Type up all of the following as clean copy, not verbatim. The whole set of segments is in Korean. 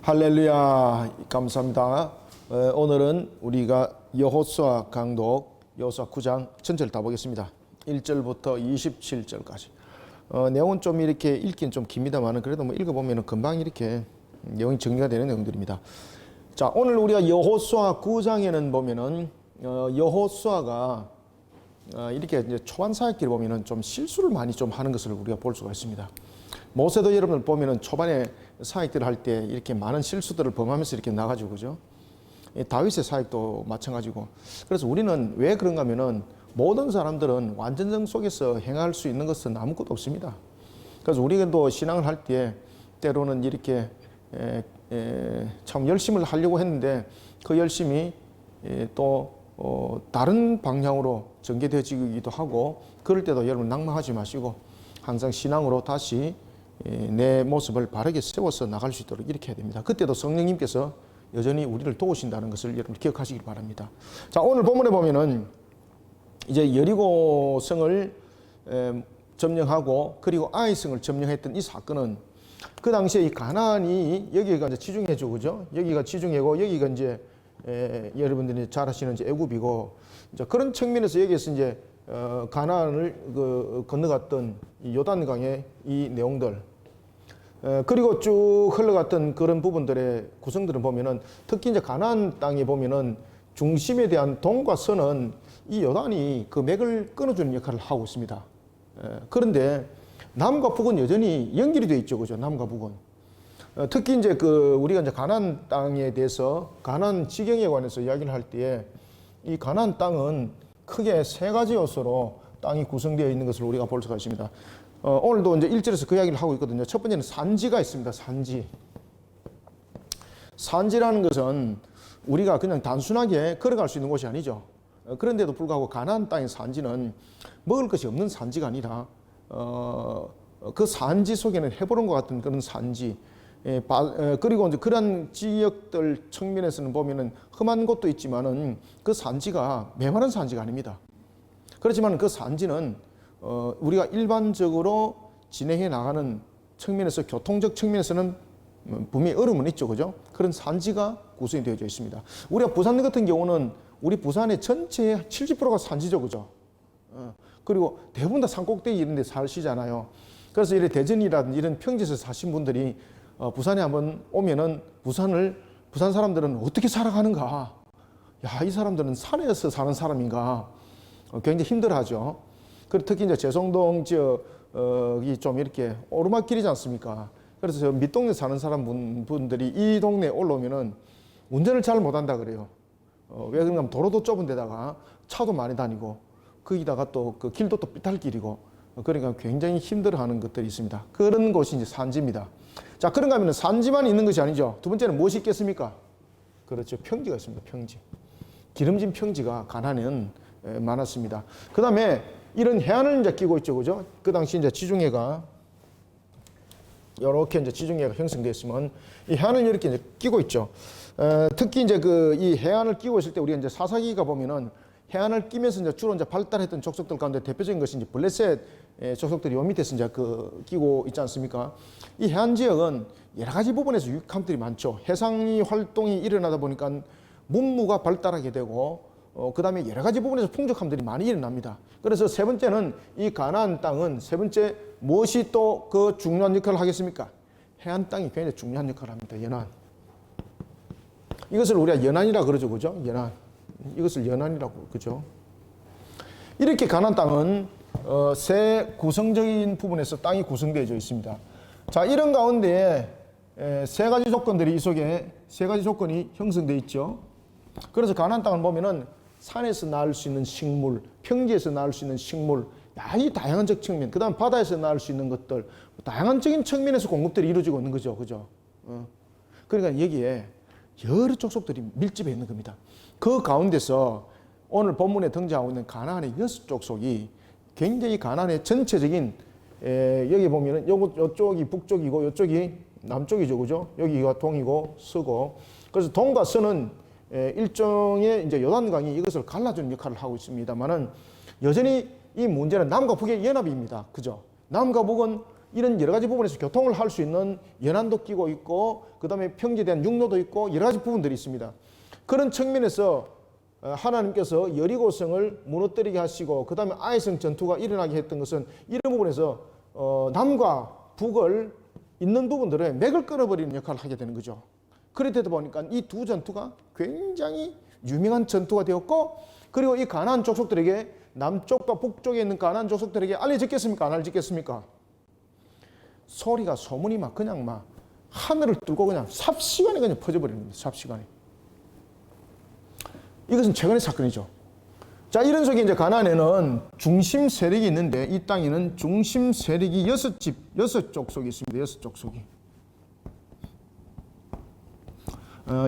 할렐루야, 감사합니다. 오늘은 우리가 여호수아 강독 여호수아 9장 전체를 다 보겠습니다. 1절부터 27절까지. 내용은 좀 이렇게 읽긴 좀 깁니다만 그래도 뭐 읽어보면 금방 이렇게 내용이 정리가 되는 내용들입니다. 자, 오늘 우리가 여호수아 9장에는 보면은 여호수아가 이렇게 이제 초반 사역기를 보면은 좀 실수를 많이 좀 하는 것을 우리가 볼 수가 있습니다. 모세도 여러분들 보면은 초반에 사역들을 할 때 이렇게 많은 실수들을 범하면서 이렇게 나가지고, 그죠? 다윗의 사역도 마찬가지고. 그래서 우리는 왜 그런가 하면은 모든 사람들은 완전정 속에서 행할 수 있는 것은 아무것도 없습니다. 그래서 우리도 신앙을 할 때 때로는 이렇게 참 열심을 하려고 했는데 그 열심이 또 다른 방향으로 전개되어지기도 하고, 그럴 때도 여러분 낭망하지 마시고 항상 신앙으로 다시 내 모습을 바르게 세워서 나갈 수 있도록 이렇게 해야 됩니다. 그때도 성령님께서 여전히 우리를 도우신다는 것을 여러분 기억하시길 바랍니다. 자, 오늘 본문에 보면은 이제 여리고 성을 점령하고 그리고 아이 성을 점령했던 이 사건은 그 당시에 이 가나안이 여기가 이제 지중해죠, 그죠? 여기가 지중해고 여기가 이제 여러분들이 잘 아시는 이제 애굽이고, 이제 그런 측면에서 여기에서 이제 가나안을 건너갔던 이 요단강의 이 내용들, 그리고 쭉 흘러갔던 그런 부분들의 구성들을 보면은 특히 이제 가나안 땅에 보면은 중심에 대한 동과 서는 이 요단이 그 맥을 끊어주는 역할을 하고 있습니다. 그런데 남과 북은 여전히 연결이 되어 있죠, 그죠? 남과 북은. 특히 이제 우리가 이제 가나안 땅에 대해서 가나안 지경에 관해서 이야기를 할 때에 이 가나안 땅은 크게 세 가지 요소로 땅이 구성되어 있는 것을 우리가 볼 수가 있습니다. 오늘도 이제 1절에서 그 이야기를 하고 있거든요. 첫 번째는 산지가 있습니다. 산지. 산지라는 것은 우리가 그냥 단순하게 걸어갈 수 있는 곳이 아니죠. 그런데도 불구하고 가나안 땅의 산지는 먹을 것이 없는 산지가 아니라 그 산지 속에는 해보론과 같은 그런 산지, 그리고 이제 그런 지역들 측면에서는 보면은 험한 곳도 있지만은 그 산지가 메마른 산지가 아닙니다. 그렇지만 그 산지는 우리가 일반적으로 진행해 나가는 측면에서 교통적 측면에서는 분명히 어려움은 있죠, 그죠? 그런 산지가 구성이 되어져 있습니다. 우리가 부산 같은 경우는 우리 부산의 전체의 70%가 산지죠, 그죠? 그리고 대부분 다 산꼭대기 이런 데 사시잖아요. 그래서 이런 대전이라든지 이런 평지에서 사신 분들이 부산에 한번 오면은 부산 사람들은 어떻게 살아가는가? 야, 이 사람들은 산에서 사는 사람인가? 굉장히 힘들어하죠. 그리고 특히 이제 제송동 지역이 좀 이렇게 오르막길이지 않습니까? 그래서 밑동네 사는 분들이 이 동네에 올라오면은 운전을 잘 못한다 그래요. 왜 그런가 하면 도로도 좁은 데다가 차도 많이 다니고 거기다가 또 그 길도 또 삐탈길이고, 그러니까 굉장히 힘들어하는 것들이 있습니다. 그런 곳이 이제 산지입니다. 자, 그런가 하면 산지만 있는 것이 아니죠. 두 번째는 무엇이 있겠습니까? 그렇죠. 평지가 있습니다. 평지. 기름진 평지가 가나안에는 많았습니다. 그 다음에 이런 해안을 이제 끼고 있죠, 그죠? 그 당시 이제 지중해가 이렇게 이제 지중해가 형성되었으면 이 해안을 이렇게 이제 끼고 있죠. 특히 이제 이 해안을 끼고 있을 때 우리가 이제 사사기가 보면은 해안을 끼면서 이제 주로 이제 발달했던 족속들 가운데 대표적인 것이 이제 블레셋 족속들이 요 밑에서 이제 끼고 있지 않습니까? 이 해안 지역은 여러 가지 부분에서 유익함들이 많죠. 해상이 활동이 일어나다 보니까 문무가 발달하게 되고, 그 다음에 여러 가지 부분에서 풍족함들이 많이 일어납니다. 그래서 세 번째는 이 가나안 땅은 세 번째 무엇이 또 그 중요한 역할을 하겠습니까? 해안 땅이 굉장히 중요한 역할을 합니다. 연안. 이것을 우리가 연안이라 그러죠, 그죠? 연안. 이것을 연안이라고, 그죠? 이렇게 가나안 땅은 세 구성적인 부분에서 땅이 구성되어져 있습니다. 자, 이런 가운데 세 가지 조건들이 이 속에 세 가지 조건이 형성되어 있죠. 그래서 가나안 땅을 보면은 산에서 낳을 수 있는 식물, 평지에서 낳을 수 있는 식물, 아주 다양한적 측면, 그 다음 바다에서 낳을 수 있는 것들, 다양한적인 측면에서 공급들이 이루어지고 있는 거죠, 그죠? 그러니까 여기에 여러 족속들이 밀집해 있는 겁니다. 그 가운데서 오늘 본문에 등장하고 있는 가나안의 6족속이 굉장히 가나안의 전체적인, 여기 보면은 요쪽이 북쪽이고 요쪽이 남쪽이죠, 그죠? 여기가 동이고 서고, 그래서 동과 서는 일종의 이제 요단강이 이것을 갈라주는 역할을 하고 있습니다만은 여전히 이 문제는 남과 북의 연합입니다, 그죠? 남과 북은 이런 여러 가지 부분에서 교통을 할 수 있는 연안도 끼고 있고 그다음에 평지된 육로도 있고 여러 가지 부분들이 있습니다. 그런 측면에서 하나님께서 여리고성을 무너뜨리게 하시고 그다음에 아이성 전투가 일어나게 했던 것은 이런 부분에서 남과 북을 있는 부분들에 맥을 끊어버리는 역할을 하게 되는 거죠. 그렇다 보니까 이 두 전투가 굉장히 유명한 전투가 되었고 그리고 이 가나안 족속들에게 남쪽과 북쪽에 있는 가나안 족속들에게 알려졌겠습니까? 안 알려졌겠습니까? 소리가 소문이 막 그냥 막 하늘을 뚫고 그냥 삽시간에 그냥 퍼져버리는 겁니다. 삽시간에. 이것은 최근의 사건이죠. 자, 이런 속에 이제 가나안에는 중심 세력이 있는데 이 땅에는 중심 세력이 6 족속이 있습니다. 6 족속이.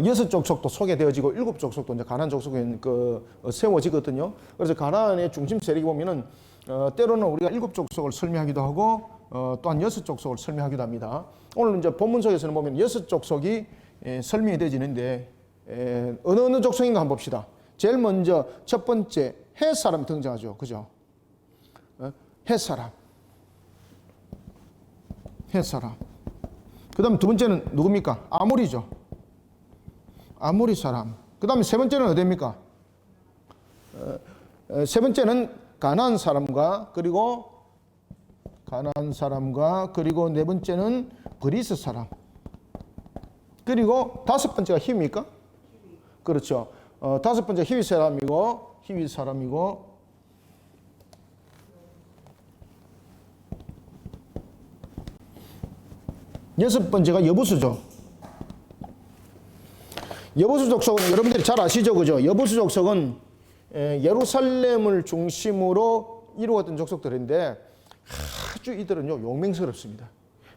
6 족속도 소개되어지고 7 족속도 이제 가나안 족속에 세워지거든요. 그래서 가나안의 중심 세력이 보면은 때로는 우리가 7 족속을 설명하기도 하고 또한 6 족속을 설명하기도 합니다. 오늘 이제 본문 속에서는 보면 6 족속이 설명이 되어지는데 어느 족속인가 한번 봅시다. 제일 먼저 첫 번째 헷 사람이 등장하죠. 그죠? 헷 사람. 헷 사람. 그 다음에 두 번째는 누굽니까? 아모리죠. 아모리 사람. 그 다음에 세 번째는 어디입니까? 세 번째는 가나안 사람과 그리고 네 번째는 브리스 사람. 그리고 다섯 번째가 히위입니까? 그렇죠. 다섯 번째 히위 사람이고 여섯 번째가 여부수죠. 여부수 족속은 여러분들이 잘 아시죠, 그죠? 여부수 족속은 예루살렘을 중심으로 이루어졌던 족속들인데 아주 이들은요 용맹스럽습니다.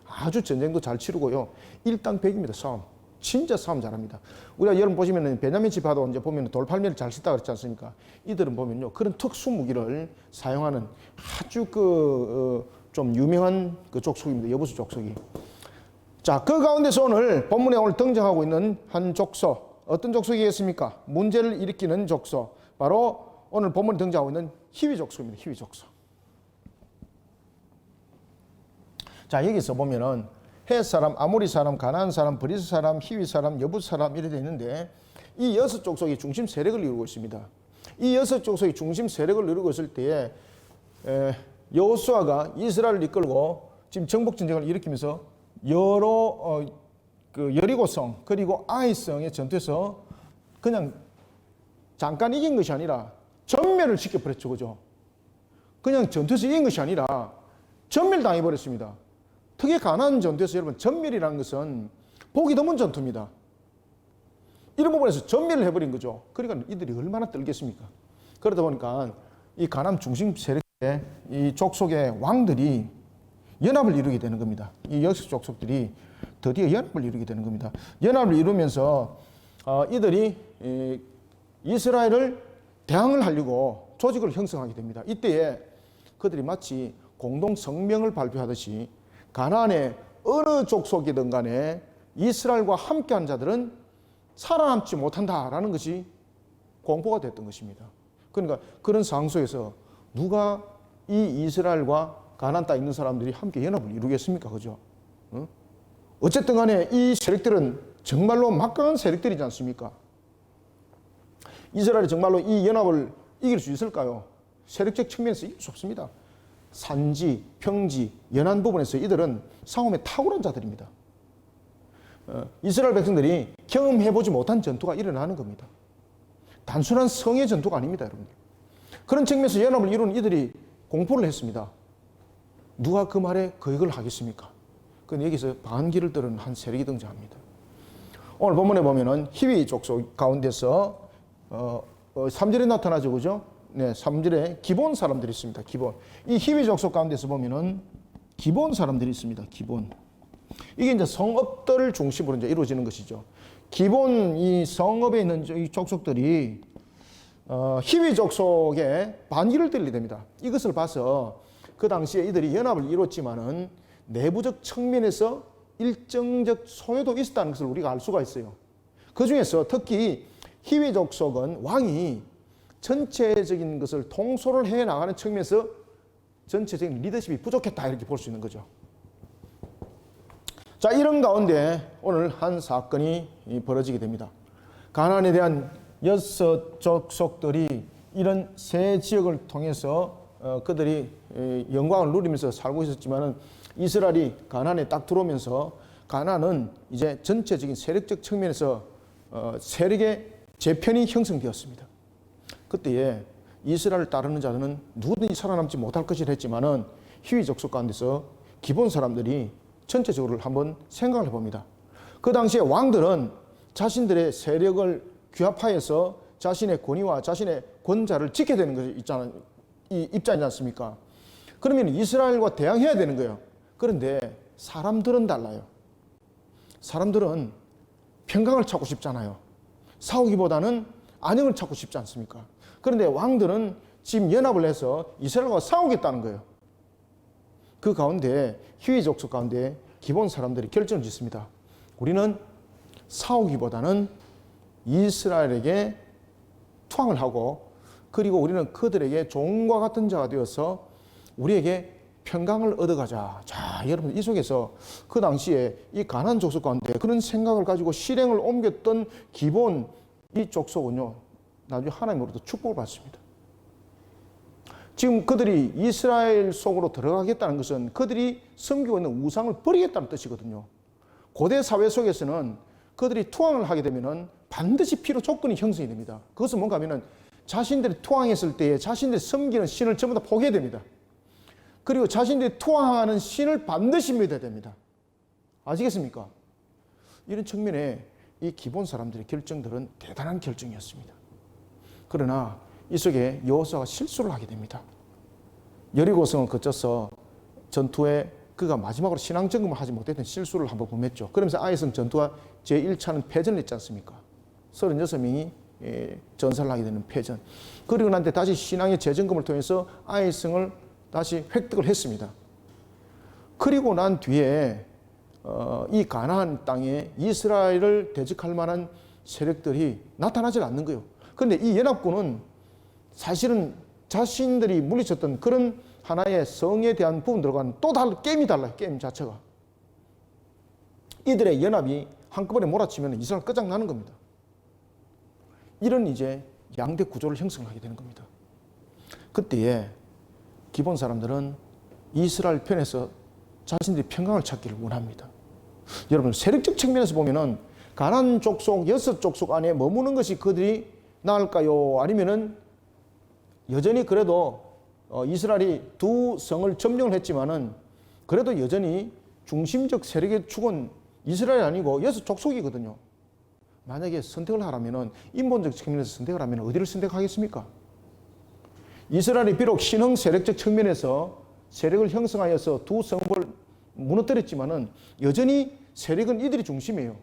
아주 전쟁도 잘 치르고요. 일당백입니다. 싸움. 진짜 싸움 잘합니다. 우리가 여러분 보시면은 베냐민 지파도 이제 보면 돌팔매를 잘 씻다 그랬지 않습니까? 이들은 보면요 그런 특수 무기를 사용하는 아주 좀 유명한 그 족속입니다. 여부수 족속이. 자, 그 가운데서 오늘 본문에 오늘 등장하고 있는 한 족속 어떤 족속이겠습니까? 문제를 일으키는 족속. 바로 오늘 본문에 등장하고 있는 히위 족속입니다. 히위 족속. 자, 여기서 보면은 헷 사람, 아모리 사람, 가나안 사람, 브리스 사람, 히위 사람, 여부 사람 이렇게 되어 있는데 이 6 족속이 중심 세력을 이루고 있습니다. 이 6 족속이 중심 세력을 이루고 있을 때에 여호수아가 이스라엘을 이끌고 지금 정복 전쟁을 일으키면서 여러 여리고성 그리고 아이성의 전투에서 그냥 잠깐 이긴 것이 아니라 전멸을 시켜버렸죠. 그죠? 그냥 전투에서 이긴 것이 아니라 전멸당해버렸습니다. 특히 가나안 전투에서 여러분 전멸이라는 것은 보기 드문 전투입니다. 이런 부분에서 전멸을 해버린 거죠. 그러니까 이들이 얼마나 떨겠습니까? 그러다 보니까 이 가나안 중심 세력의 이 족속의 왕들이 연합을 이루게 되는 겁니다. 이 6 족속들이 드디어 연합을 이루게 되는 겁니다. 연합을 이루면서 이들이 이스라엘을 대항을 하려고 조직을 형성하게 됩니다. 이때에 그들이 마치 공동 성명을 발표하듯이 가나안의 어느 족속이든 간에 이스라엘과 함께한 자들은 살아남지 못한다라는 것이 공포가 됐던 것입니다. 그러니까 그런 상황 속에서 누가 이 이스라엘과 가나안 땅에 있는 사람들이 함께 연합을 이루겠습니까? 그죠? 어쨌든 간에 이 세력들은 정말로 막강한 세력들이지 않습니까? 이스라엘이 정말로 이 연합을 이길 수 있을까요? 세력적 측면에서 이길 수 없습니다. 산지, 평지, 연안 부분에서 이들은 싸움에 탁월한 자들입니다. 이스라엘 백성들이 경험해보지 못한 전투가 일어나는 겁니다. 단순한 성의 전투가 아닙니다, 여러분들. 그런 측면에서 연합을 이루는 이들이 공포를 했습니다. 누가 그 말에 거역을 하겠습니까? 그런데 여기서 반기를 들은 한 세력이 등장합니다. 오늘 본문에 보면은 히위 족속 가운데서 3절에 나타나죠, 그죠? 네, 3절에 기본 사람들이 있습니다. 기본. 이 히위 족속 가운데서 보면은 기본 사람들이 있습니다. 기본. 이게 이제 성읍들을 중심으로 이제 이루어지는 것이죠. 기본 이 성읍에 있는 이 족속들이 히위 족속에 반기를 들리게 됩니다. 이것을 봐서 그 당시에 이들이 연합을 이뤘지만은 내부적 측면에서 일정적 소요도 있었다는 것을 우리가 알 수가 있어요. 그 중에서 특히 히위 족속은 왕이 전체적인 것을 통솔을 해 나가는 측면에서 전체적인 리더십이 부족했다 이렇게 볼 수 있는 거죠. 자, 이런 가운데 오늘 한 사건이 벌어지게 됩니다. 가나안에 대한 6 족속들이 이런 세 지역을 통해서 그들이 영광을 누리면서 살고 있었지만은 이스라엘이 가나안에 딱 들어오면서 가나안은 이제 전체적인 세력적 측면에서 세력의 재편이 형성되었습니다. 그때에 이스라엘을 따르는 자들은 누구든지 살아남지 못할 것이라 했지만은 히위 족속 가운데서 기본 사람들이 전체적으로 한번 생각을 해봅니다. 그 당시에 왕들은 자신들의 세력을 규합하여서 자신의 권위와 자신의 권자를 지켜야 되는 것이 있잖아요. 이 입장이지 않습니까? 그러면 이스라엘과 대항해야 되는 거예요. 그런데 사람들은 달라요. 사람들은 평강을 찾고 싶잖아요. 싸우기보다는 안녕을 찾고 싶지 않습니까? 그런데 왕들은 지금 연합을 해서 이스라엘과 싸우겠다는 거예요. 그 가운데 히위 족속 가운데 기본 사람들이 결정을 짓습니다. 우리는 싸우기보다는 이스라엘에게 투항을 하고 그리고 우리는 그들에게 종과 같은 자가 되어서 우리에게 평강을 얻어가자. 자, 여러분 이 속에서 그 당시에 이 가나안 족속 가운데 그런 생각을 가지고 실행을 옮겼던 기본 이 족속은요, 나중에 하나님으로부터 축복을 받습니다. 지금 그들이 이스라엘 속으로 들어가겠다는 것은 그들이 섬기고 있는 우상을 버리겠다는 뜻이거든요. 고대 사회 속에서는 그들이 투항을 하게 되면은 반드시 필요 조건이 형성이 됩니다. 그것은 뭔가 하면은 자신들이 투항했을 때에 자신들이 섬기는 신을 전부 다 포기해야 됩니다. 그리고 자신들이 투항하는 신을 반드시 믿어야 됩니다. 아시겠습니까? 이런 측면에 이 기본 사람들의 결정들은 대단한 결정이었습니다. 그러나 이 속에 여호수아가 실수를 하게 됩니다. 여리고성을 거쳐서 전투에 그가 마지막으로 신앙 점검을 하지 못했던 실수를 한번 범했죠. 그러면서 아이성 전투와 제1차는 패전을 했지 않습니까? 36명이 전사를 하게 되는 패전. 그리고 난 뒤에 다시 신앙의 재점검을 통해서 아이성을 다시 획득을 했습니다. 그리고 난 뒤에 이 가나안 땅에 이스라엘을 대적할 만한 세력들이 나타나질 않는 거예요. 그런데 이 연합군은 사실은 자신들이 물리쳤던 그런 하나의 성에 대한 부분들과는 또 다른 게임이 달라요. 게임 자체가. 이들의 연합이 한꺼번에 몰아치면 이스라엘 끝장나는 겁니다. 이런 이제 양대 구조를 형성하게 되는 겁니다. 그때에 기본 사람들은 이스라엘 편에서 자신들이 평강을 찾기를 원합니다. 여러분 세력적 측면에서 보면은 가나안 족속 6 족속 안에 머무는 것이 그들이 나을까요? 아니면은 여전히 그래도 이스라엘이 2 성을 점령을 했지만은 그래도 여전히 중심적 세력의 축은 이스라엘이 아니고 6 족속이거든요. 만약에 선택을 하라면은 인본적 측면에서 선택을 하면 어디를 선택하겠습니까? 이스라엘이 비록 신흥 세력적 측면에서 세력을 형성하여서 2 성읍을 무너뜨렸지만은 여전히 세력은 이들이 중심이에요.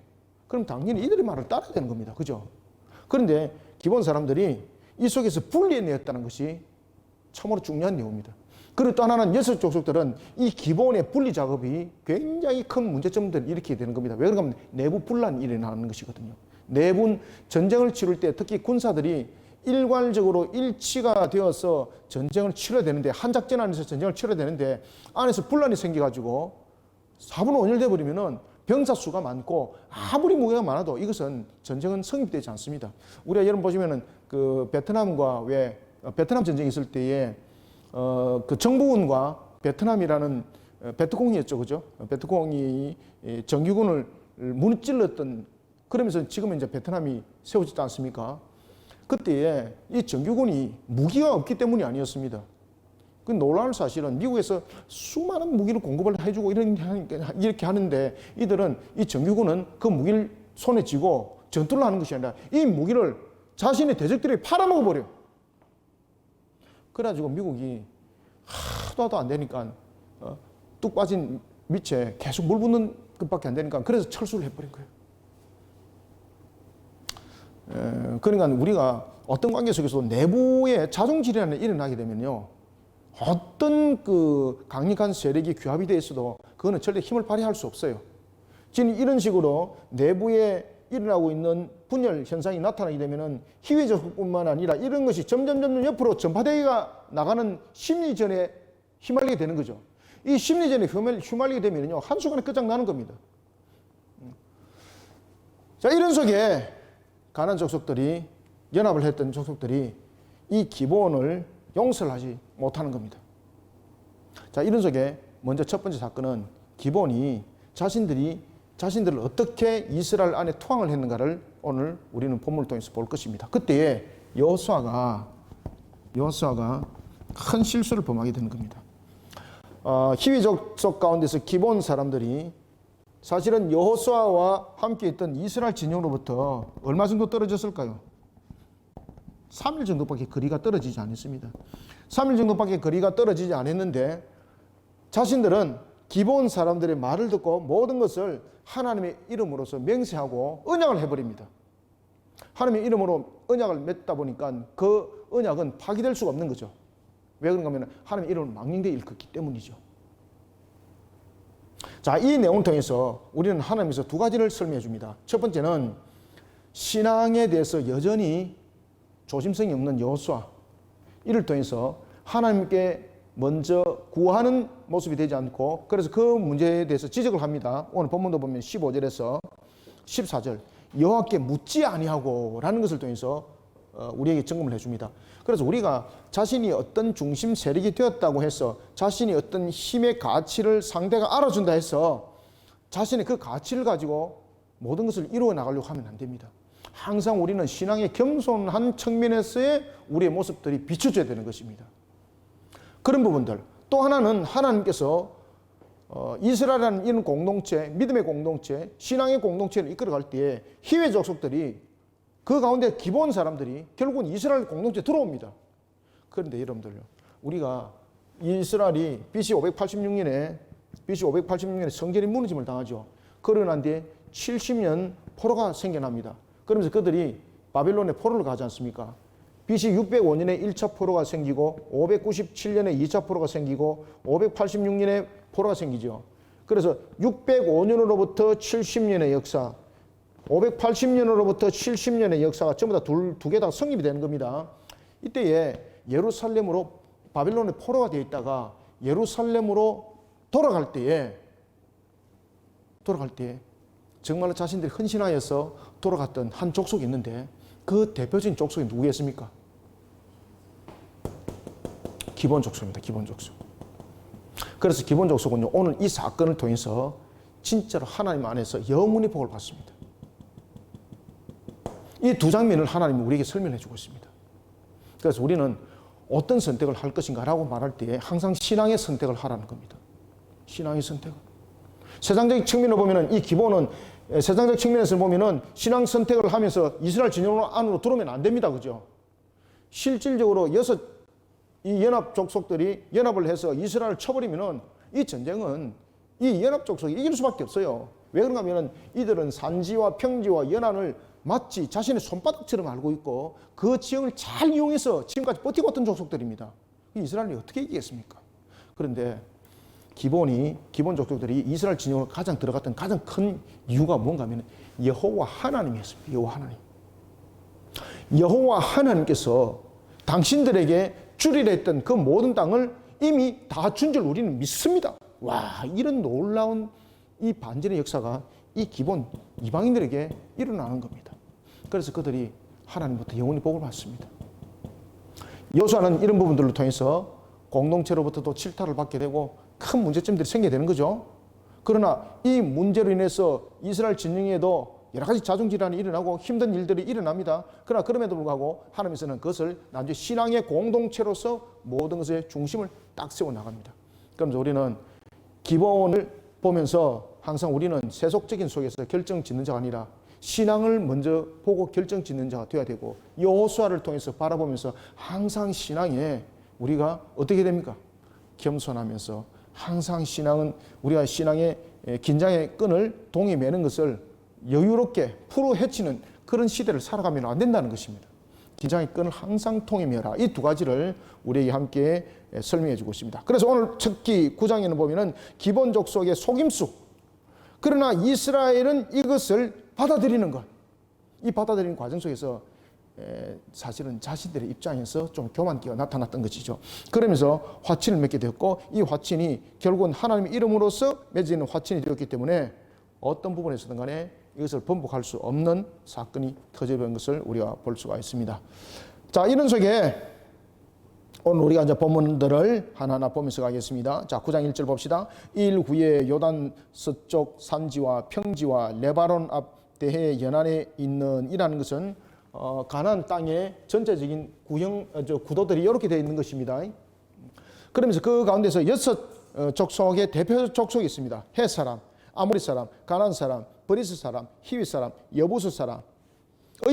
그럼 당연히 이들의 말을 따라야 되는 겁니다. 그죠? 그런데 기본 사람들이 이 속에서 분리해냈다는 것이 참으로 중요한 내용입니다. 그리고 또 하나는 6 족속들은 이 기본의 분리 작업이 굉장히 큰 문제점들을 일으키게 되는 겁니다. 왜 그런가 하면 내부 분란이 일어나는 것이거든요. 내분 전쟁을 치를 때 특히 군사들이 일괄적으로 일치가 되어서 전쟁을 치러야 되는데 한 작전 안에서 전쟁을 치러야 되는데 안에서 분란이 생겨가지고 4분 5일 돼버리면은 병사 수가 많고 아무리 무게가 많아도 이것은 전쟁은 성립되지 않습니다. 우리가 여러분 보시면은 그 베트남과 왜 베트남 전쟁이 있을 때에 그 정부군과 베트남이라는 베트콩이었죠, 그죠? 베트콩이 정규군을 무너질렀던 그러면서 지금은 이제 베트남이 세워지지 않습니까? 그때에 이 정규군이 무기가 없기 때문이 아니었습니다. 그 놀라운 사실은 미국에서 수많은 무기를 공급을 해주고 이렇게 하는데 이들은 이 정규군은 그 무기를 손에 쥐고 전투를 하는 것이 아니라 이 무기를 자신의 대적들이 팔아먹어버려요. 그래가지고 미국이 하도 안 되니까 뚝 빠진 밑에 계속 물 붓는 것밖에 안 되니까 그래서 철수를 해버린 거예요. 그러니까 우리가 어떤 관계 속에서 내부에 자존질환이 일어나게 되면요. 어떤 그 강력한 세력이 규합이 되어 있어도 그거는 절대 힘을 발휘할 수 없어요. 지금 이런 식으로 내부에 일어나고 있는 분열 현상이 나타나게 되면은 희위적뿐만 아니라 이런 것이 점점 옆으로 전파되기가 나가는 심리전에 휘말리게 되는 거죠. 이 심리전에 휘말리게 되면요. 한순간에 끝장나는 겁니다. 자, 이런 속에 가나안 족속들이, 연합을 했던 족속들이 이 기브온을 용서를 하지 못하는 겁니다. 자, 이런 속에 먼저 첫 번째 사건은 기브온이 자신들을 어떻게 이스라엘 안에 투항을 했는가를 오늘 우리는 본문을 통해서 볼 것입니다. 그때에 여호수아가 큰 실수를 범하게 되는 겁니다. 히위 족속 가운데서 기브온 사람들이 사실은 여호수아와 함께 있던 이스라엘 진영으로부터 얼마 정도 떨어졌을까요? 3일 정도밖에 거리가 떨어지지 않았습니다. 3일 정도밖에 거리가 떨어지지 않았는데 자신들은 기브온 사람들의 말을 듣고 모든 것을 하나님의 이름으로서 맹세하고 언약을 해버립니다. 하나님의 이름으로 언약을 맺다 보니까 그 언약은 파기될 수가 없는 거죠. 왜 그런가 하면 하나님의 이름을 망령되이 일컫기 때문이죠. 자, 이 내용을 통해서 우리는 하나님에서 두 가지를 설명해 줍니다. 첫 번째는 신앙에 대해서 여전히 조심성이 없는 여호수아, 이를 통해서 하나님께 먼저 구하는 모습이 되지 않고, 그래서 그 문제에 대해서 지적을 합니다. 오늘 본문도 보면 15절에서 14절, 여호와께 묻지 아니하고 라는 것을 통해서 우리에게 점검을 해줍니다. 그래서 우리가 자신이 어떤 중심 세력이 되었다고 해서 자신이 어떤 힘의 가치를 상대가 알아준다 해서 자신의 그 가치를 가지고 모든 것을 이루어 나가려고 하면 안 됩니다. 항상 우리는 신앙의 겸손한 측면에서의 우리의 모습들이 비춰져야 되는 것입니다. 그런 부분들. 또 하나는 하나님께서 이스라엘이라는 이런 공동체, 믿음의 공동체, 신앙의 공동체를 이끌어갈 때에 히웨 족속들이 그 가운데 기본 사람들이 결국은 이스라엘 공동체에 들어옵니다. 그런데 여러분들요, 우리가 이스라엘이 BC 586년에 성전이 무너짐을 당하죠. 그러고 난 뒤에 70년 포로가 생겨납니다. 그러면서 그들이 바벨론에 포로를 가지 않습니까? BC 605년에 1차 포로가 생기고 597년에 2차 포로가 생기고 586년에 포로가 생기죠. 그래서 605년으로부터 70년의 역사, 580년으로부터 70년의 역사가 전부 다 두 개 다 성립이 되는 겁니다. 이때에 예루살렘으로 바벨론의 포로가 되어 있다가 예루살렘으로 돌아갈 때에 정말로 자신들이 헌신하여서 돌아갔던 한 족속이 있는데 그 대표적인 족속이 누구였습니까? 기브온 족속입니다. 기브온 족속. 그래서 기브온 족속은요, 오늘 이 사건을 통해서 진짜로 하나님 안에서 영원히 복을 받습니다. 이 두 장면을 하나님이 우리에게 설명해 주고 있습니다. 그래서 우리는 어떤 선택을 할 것인가라고 말할 때 항상 신앙의 선택을 하라는 겁니다. 신앙의 선택을. 세상적인 측면으로 보면은 이 기본은, 세상적 측면에서 보면은 신앙 선택을 하면서 이스라엘 진영 안으로 들어오면 안 됩니다. 그죠? 실질적으로 이 연합 족속들이 연합을 해서 이스라엘을 쳐버리면은 이 전쟁은 이 연합 족속이 이길 수밖에 없어요. 왜 그런가 하면은 이들은 산지와 평지와 연안을 마치 자신의 손바닥처럼 알고 있고 그 지형을 잘 이용해서 지금까지 버티고 왔던 족속들입니다. 이스라엘이 어떻게 이기겠습니까? 그런데 기본 족속들이 이스라엘 진영으로 가장 들어갔던 가장 큰 이유가 뭔가 하면 여호와 하나님이었습니다. 여호와 하나님께서 당신들에게 주리라 했던 그 모든 땅을 이미 다 준 줄 우리는 믿습니다. 와, 이런 놀라운 이 반전의 역사가 이 기본 이방인들에게 일어나는 겁니다. 그래서 그들이 하나님부터 영원히 복을 받습니다. 여호수아는 이런 부분들을 통해서 공동체로부터도 질타를 받게 되고 큰 문제점들이 생기게 되는 거죠. 그러나 이 문제로 인해서 이스라엘 진영에도 여러 가지 자중질환이 일어나고 힘든 일들이 일어납니다. 그러나 그럼에도 불구하고 하나님께서는 그것을 나중에 신앙의 공동체로서 모든 것의 중심을 딱 세워 나갑니다. 그러면서 우리는 기본을 보면서 항상 우리는 세속적인 속에서 결정 짓는 자가 아니라 신앙을 먼저 보고 결정 짓는 자가 되어야 되고, 여호수아를 통해서 바라보면서 항상 신앙에 우리가 어떻게 됩니까? 겸손하면서 항상 신앙은 우리가 신앙의 긴장의 끈을 동이 매는 것을 여유롭게 풀어 헤치는 그런 시대를 살아가면 안 된다는 것입니다. 긴장의 끈을 항상 통에 매라. 이 두 가지를 우리에게 함께 설명해 주고 있습니다. 그래서 오늘 특히 9장에는 보면은 기본 족속의 속임수, 그러나 이스라엘은 이것을 받아들이는 것, 이 받아들이는 과정 속에서 사실은 자신들의 입장에서 좀 교만기가 나타났던 것이죠. 그러면서 화친을 맺게 되었고, 이 화친이 결국은 하나님의 이름으로서 맺어지는 화친이 되었기 때문에 어떤 부분에서든 간에 이것을 번복할 수 없는 사건이 터져버린 것을 우리가 볼 수가 있습니다. 자, 이런 속에 오늘 우리가 이제 본문들을 하나하나 보면서 가겠습니다. 자, 9장 1절 봅시다. 이 일 후에 요단 서쪽 산지와 평지와 레바논 앞 대해 연안에 있는 이라는 것은 가나안 땅의 전체적인 구도들이 이렇게 되어 있는 것입니다. 그러면서 그 가운데서 6 족속의 대표 족속이 있습니다. 헷 사람, 아모리 사람, 가나안 사람, 브리스 사람, 히위 사람, 여부스 사람의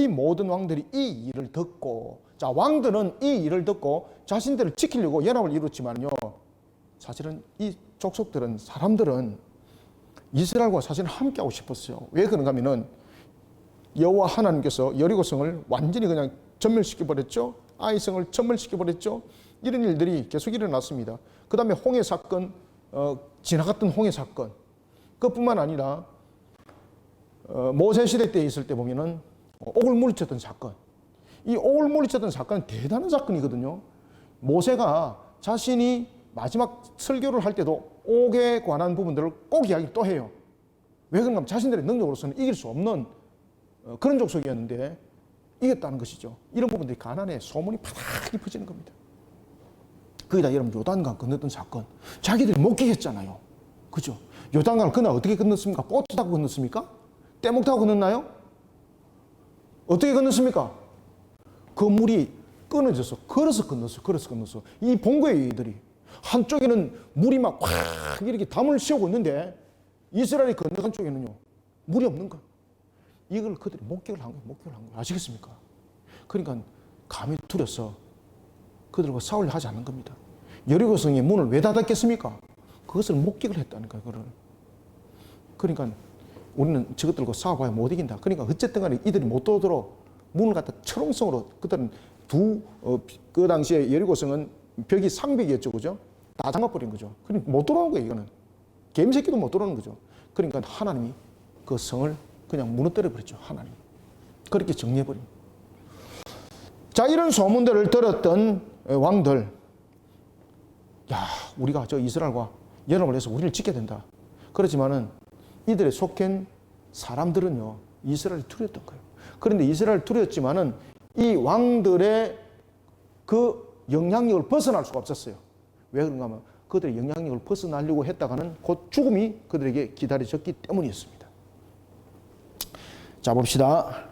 모든 왕들이 이 일을 듣고, 자, 왕들은 이 일을 듣고 자신들을 지키려고 연합을 이뤘지만요, 사실은 이 족속들은, 사람들은 이스라엘과 사실은 함께하고 싶었어요. 왜 그런가 하면은 여호와 하나님께서 여리고성을 완전히 그냥 전멸시켜버렸죠. 아이성을 전멸시켜버렸죠. 이런 일들이 계속 일어났습니다. 그 다음에 홍해 사건, 지나갔던 홍해 사건, 그뿐만 아니라 모세 시대 때 있을 때 보면은 옥을 물리쳤던 사건, 이 옥을 물리쳤던 사건은 대단한 사건이거든요. 모세가 자신이 마지막 설교를 할 때도 옥에 관한 부분들을 꼭 이야기를 또 해요. 왜 그런가 하면 자신들의 능력으로서는 이길 수 없는 그런 족속이었는데 이겼다는 것이죠. 이런 부분들이 가나안에 소문이 파닥이 퍼지는 겁니다. 거기다 여러분 요단강 건넜던 사건, 자기들이 목격했잖아요. 그죠? 요단강을 그날 어떻게 건넜습니까? 보트 타고 건넜습니까? 떼목 타고 건넜나요? 어떻게 건넜습니까? 그 물이 끊어져서 걸어서 건넜어. 이 본 거예요, 이들이. 한쪽에는 물이 막 확 이렇게 담을 씌우고 있는데 이스라엘이 건너간 쪽에는요, 물이 없는 거야. 이걸 그들이 목격을 한 거예요. 아시겠습니까? 그러니까 감히 두려서 그들과 싸우려 하지 않는 겁니다. 여리고성의 문을 왜 닫았겠습니까? 그것을 목격을 했다는 거예요. 그러니까 우리는 저것들과 싸워봐야 못 이긴다. 그러니까 어쨌든 간에 이들이 못 들어오도록 문을 갖다 철옹성으로, 그들은 그 당시에 여리고성은 벽이 상벽이었죠. 그죠? 다 잠가버린 거죠. 그러니까 못 들어오는 거예요, 이거는. 개미새끼도 못 들어오는 거죠. 그러니까 하나님이 그 성을 그냥 무너뜨려 버렸죠, 하나님. 그렇게 정리해버린. 자, 이런 소문들을 들었던 왕들, 야, 우리가 저 이스라엘과 연합을 해서 우리를 지켜야 된다. 그렇지만은 이들의 속한 사람들은요, 이스라엘이 두려웠던 거예요. 그런데 이스라엘 두려웠지만은 이 왕들의 그 영향력을 벗어날 수가 없었어요. 왜 그런가 하면 그들의 영향력을 벗어나려고 했다가는 곧 죽음이 그들에게 기다려졌기 때문이었습니다. 자, 봅시다.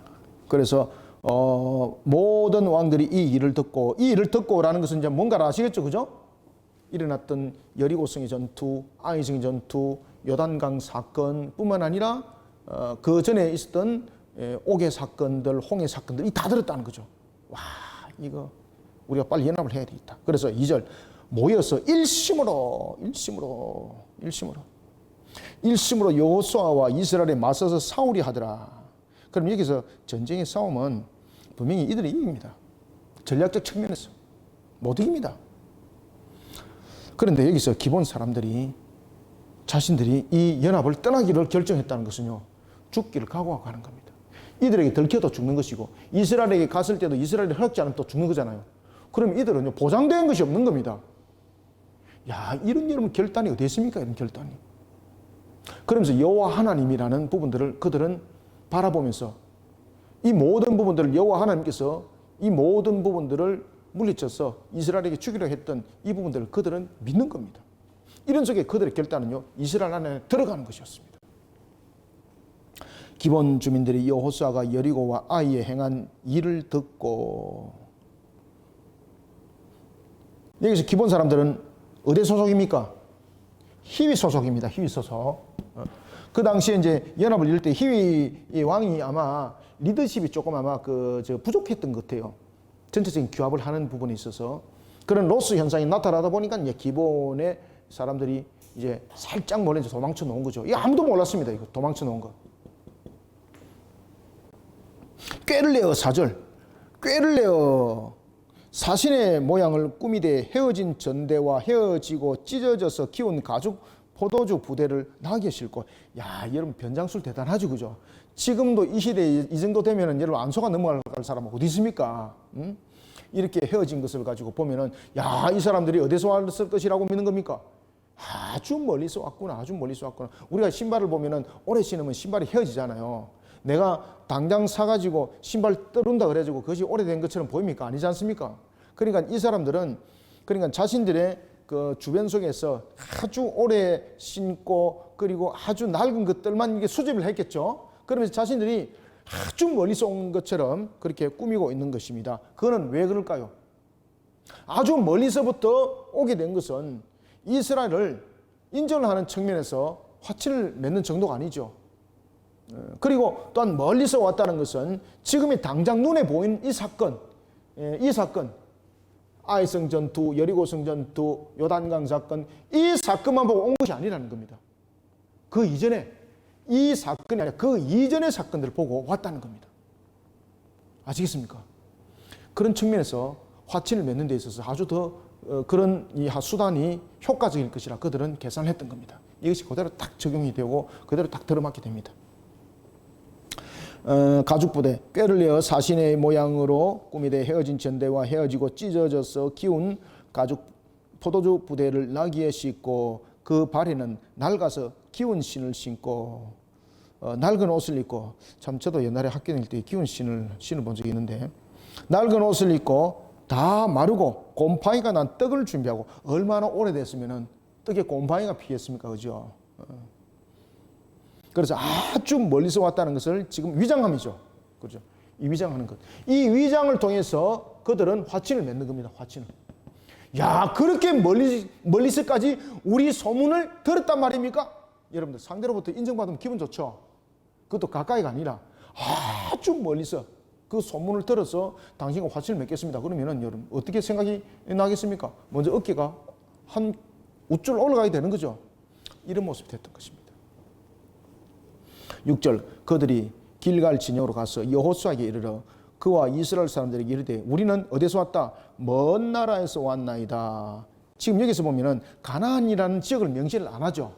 그래서 모든 왕들이 이 일을 듣고라는 것은 이제 뭔가를 아시겠죠, 그죠? 일어났던 여리고성의 전투, 아이성의 전투, 요단강 사건뿐만 아니라 그 전에 있었던 옥의 사건들, 홍해 사건들이 다 들었다는 거죠. 와, 이거 우리가 빨리 연합을 해야 되겠다. 그래서 2절 모여서 일심으로 여호수아와 이스라엘에 맞서서 싸우려 하더라. 그럼 여기서 전쟁의 싸움은 분명히 이들이 이깁니다. 전략적 측면에서 못 이깁니다. 그런데 여기서 기본 사람들이 자신들이 이 연합을 떠나기를 결정했다는 것은요, 죽기를 각오하고 가는 겁니다. 이들에게 들켜도 죽는 것이고 이스라엘에게 갔을 때도 이스라엘이 허락지 않으면 또 죽는 거잖아요. 그럼 이들은요, 보장된 것이 없는 겁니다. 야, 이런 여러분 결단이 어디 있습니까? 이런 결단이. 그러면서 여호와 하나님이라는 부분들을 그들은 바라보면서 이 모든 부분들을 여호와 하나님께서 이 모든 부분들을 물리쳐서 이스라엘에게 주기로 했던 이 부분들을 그들은 믿는 겁니다. 이런 속에 그들의 결단은요, 이스라엘 안에 들어가는 것이었습니다. 기본 주민들이 여호수아가 여리고와 아이에 행한 일을 듣고, 여기서 기본 사람들은 어디 소속입니까? 히위 소속입니다. 히위 소속. 그 당시에 이제 연합을 이룰 때 히위 왕이 아마 리더십이 조금 아마 부족했던 것 같아요. 전체적인 규합을 하는 부분에 있어서 그런 로스 현상이 나타나다 보니까 이제 기본의 사람들이 이제 살짝 몰래 도망쳐 놓은 거죠. 이 아무도 몰랐습니다. 이거 도망쳐 놓은 거. 꾀를 내어 4절. 꾀를 내어 사신의 모양을 꾸미되 헤어진 전대와 헤어지고 찢어져서 키운 가죽 포도주 부대를 나게 싣고. 야, 여러분 변장술 대단하죠, 그죠? 지금도 이 시대에 이 정도 되면은 여러분 안소가 넘어갈 사람은 어디 있습니까? 응? 이렇게 헤어진 것을 가지고 보면은, 야, 이 사람들이 어디서 왔을 것이라고 믿는 겁니까? 아주 멀리서 왔구나. 우리가 신발을 보면은 오래 신으면 신발이 헤어지잖아요. 내가 당장 사가지고 신발 떨운다 그래가지고 그것이 오래된 것처럼 보입니까? 아니지 않습니까? 그러니까 이 사람들은 그러니까 자신들의 그 주변 속에서 아주 오래 신고 그리고 아주 낡은 것들만 이게 수집을 했겠죠. 그러면서 자신들이 아주 멀리서 온 것처럼 그렇게 꾸미고 있는 것입니다. 그거는 왜 그럴까요? 아주 멀리서부터 오게 된 것은 이스라엘을 인정을 하는 측면에서 화친을 맺는 정도가 아니죠. 그리고 또한 멀리서 왔다는 것은 지금의 당장 눈에 보이는 이 사건, 아이성 전투, 여리고성 전투, 요단강 사건, 이 사건만 보고 온 것이 아니라는 겁니다. 그 이전에 이 사건이 아니라 그 이전의 사건들을 보고 왔다는 겁니다. 아시겠습니까? 그런 측면에서 화친을 맺는 데 있어서 아주 더 그런 이 수단이 효과적일 것이라 그들은 계산을 했던 겁니다. 이것이 그대로 딱 적용이 되고 그대로 딱 들어맞게 됩니다. 가죽부대, 꾀를 내어 사신의 모양으로 꾸미되 헤어진 전대와 헤어지고 찢어져서 기운 가죽 포도주 부대를 나귀에 싣고 그 발에는 낡아서 기운 신을 신고 낡은 옷을 입고, 참 저도 옛날에 학교 다닐 때 기운 신을 신어본 적이 있는데, 낡은 옷을 입고 다 마르고 곰팡이가 난 떡을 준비하고, 얼마나 오래됐으면 떡에 곰팡이가 피겠습니까? 그죠? 그래서 아주 멀리서 왔다는 것을 지금 위장함이죠. 그죠? 이 위장하는 것. 이 위장을 통해서 그들은 화친을 맺는 겁니다. 화친을. 야, 그렇게 멀리서까지 우리 소문을 들었단 말입니까? 여러분들, 상대로부터 인정받으면 기분 좋죠? 그것도 가까이가 아니라 아주 멀리서 그 소문을 들어서 당신과 화친을 맺겠습니다. 그러면은 여러분, 어떻게 생각이 나겠습니까? 먼저 어깨가 한 우쭐 올라가야 되는 거죠. 이런 모습이 됐던 것입니다. 6절, 그들이 길갈 진영으로 가서 여호수아에게 이르러 그와 이스라엘 사람들에게 이르되 우리는 어디서 왔다? 먼 나라에서 왔나이다. 지금 여기서 보면은 가나안이라는 지역을 명시를 안 하죠.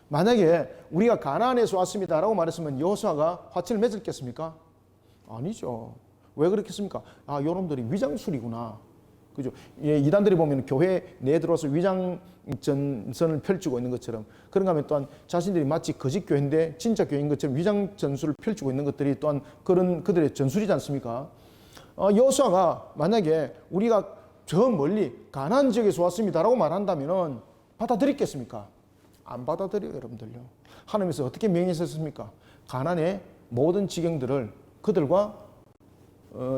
만약에 우리가 가나안에서 왔습니다라고 말했으면 여호수아가 화친을 맺었겠습니까? 아니죠. 왜 그렇겠습니까? 아, 여러분들이 위장술이구나. 그죠? 예, 이단들이 보면 교회 내에 들어와서 위장 전선을 펼치고 있는 것처럼, 그런가 하면 또한 자신들이 마치 거짓 교회인데 진짜 교회인 것처럼 위장 전술을 펼치고 있는 것들이 또한 그런 그들의 전술이지 않습니까? 여호수아가 만약에 우리가 저 멀리 가나안 지역에서 왔습니다라고 말한다면은 받아들였겠습니까? 안 받아들여요, 여러분들요. 하나님께서 어떻게 명령하셨습니까? 가나안의 모든 지경들을 그들과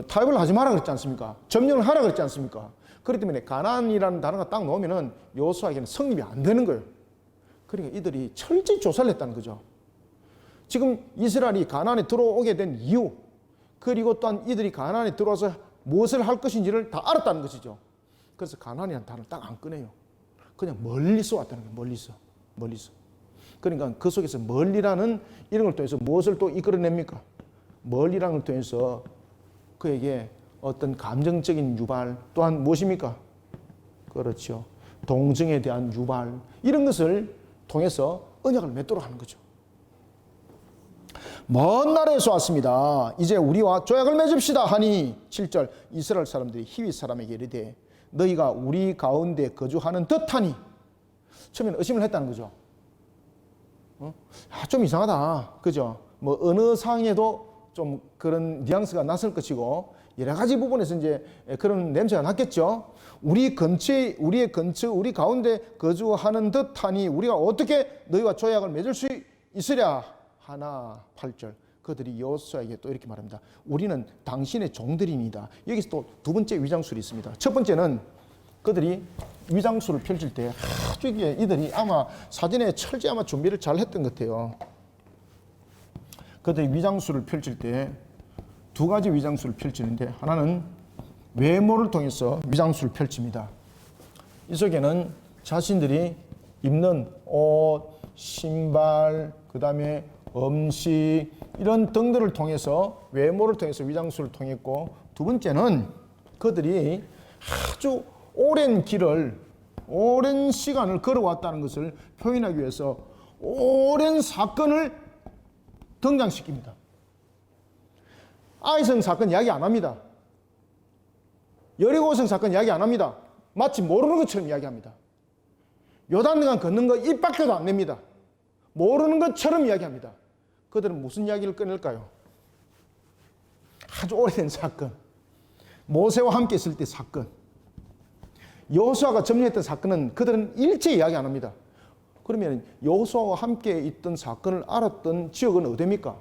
타협을 하지 마라 그랬지 않습니까? 점령을 하라 그랬지 않습니까? 그렇기 때문에 가나안이라는 단어가 딱 나오면은 여호수아에게는 성립이 안 되는 거예요. 그러니까 이들이 철저히 조사를 했다는 거죠. 지금 이스라엘이 가나안에 들어오게 된 이유, 그리고 또한 이들이 가나안에 들어와서 무엇을 할 것인지를 다 알았다는 것이죠. 그래서 가나안이라는 단어를 딱 안 꺼내요. 그냥 멀리서 왔다는 거예요. 멀리서. 그러니까 그 속에서 멀리라는 이런 걸 통해서 무엇을 또 이끌어냅니까? 멀리라는 걸 통해서 그에게 어떤 감정적인 유발, 또한 무엇입니까? 그렇죠. 동정에 대한 유발, 이런 것을 통해서 언약을 맺도록 하는 거죠. 먼 나라에서 왔습니다. 이제 우리와 조약을 맺읍시다 하니 7절, 이스라엘 사람들이 히윗 사람에게 이르되 너희가 우리 가운데 거주하는 듯하니, 처음에는 의심을 했다는 거죠. 좀 이상하다. 그죠? 뭐 어느 상황에도 좀 그런 뉘앙스가 났을 것이고, 여러 가지 부분에서 이제 그런 냄새가 났겠죠. 우리의 근처, 우리 가운데 거주하는 듯하니 우리가 어떻게 너희와 조약을 맺을 수 있으랴 하나. 8절, 그들이 여호수아에게 또 이렇게 말합니다. 우리는 당신의 종들이니다. 여기서 또 두 번째 위장술이 있습니다. 첫 번째는 그들이 위장술을 펼칠 때 아주 이들이 아마 사전에 철저히 아마 준비를 잘 했던 것 같아요. 그들이 위장술을 펼칠 때 두 가지 위장술을 펼치는데, 하나는 외모를 통해서 위장술을 펼칩니다. 이 속에는 자신들이 입는 옷, 신발, 그 다음에 음식, 이런 등들을 통해서, 외모를 통해서 위장술을 통했고, 두 번째는 그들이 아주 오랜 길을, 오랜 시간을 걸어왔다는 것을 표현하기 위해서 오랜 사건을 등장시킵니다. 아이성 사건 이야기 안 합니다. 여리고성 사건 이야기 안 합니다. 마치 모르는 것처럼 이야기합니다. 요단강 걷는 거 입 밖에도 안 냅니다. 모르는 것처럼 이야기합니다. 그들은 무슨 이야기를 꺼낼까요? 아주 오래된 사건. 모세와 함께 있을 때 사건. 여호수아가 점령했던 사건은 그들은 일체 이야기 안 합니다. 그러면 여호수아와 함께 있던 사건을 알았던 지역은 어디입니까?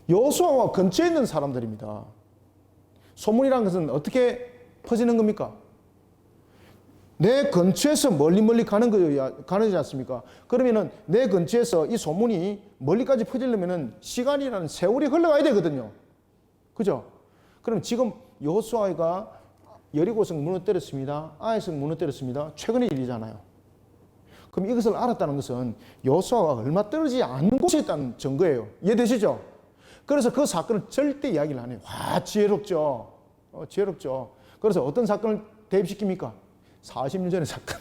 여호수아와 근처에 있는 사람들입니다. 소문이라는 것은 어떻게 퍼지는 겁니까? 내 근처에서 멀리 가는 거지 않습니까? 그러면은 내 근처에서 이 소문이 멀리까지 퍼지려면은 시간이라는 세월이 흘러가야 되거든요. 그죠? 그럼 지금 여호수아가 여리고성 무너뜨렸습니다. 아이성 무너뜨렸습니다. 최근의 일이잖아요. 그럼 이것을 알았다는 것은 여호수아가 얼마 떨어지지 않은 곳에 있다는 증거예요. 이해되시죠? 그래서 그 사건을 절대 이야기를 안 해요. 와, 지혜롭죠. 지혜롭죠. 그래서 어떤 사건을 대입시킵니까? 40년 전의 사건.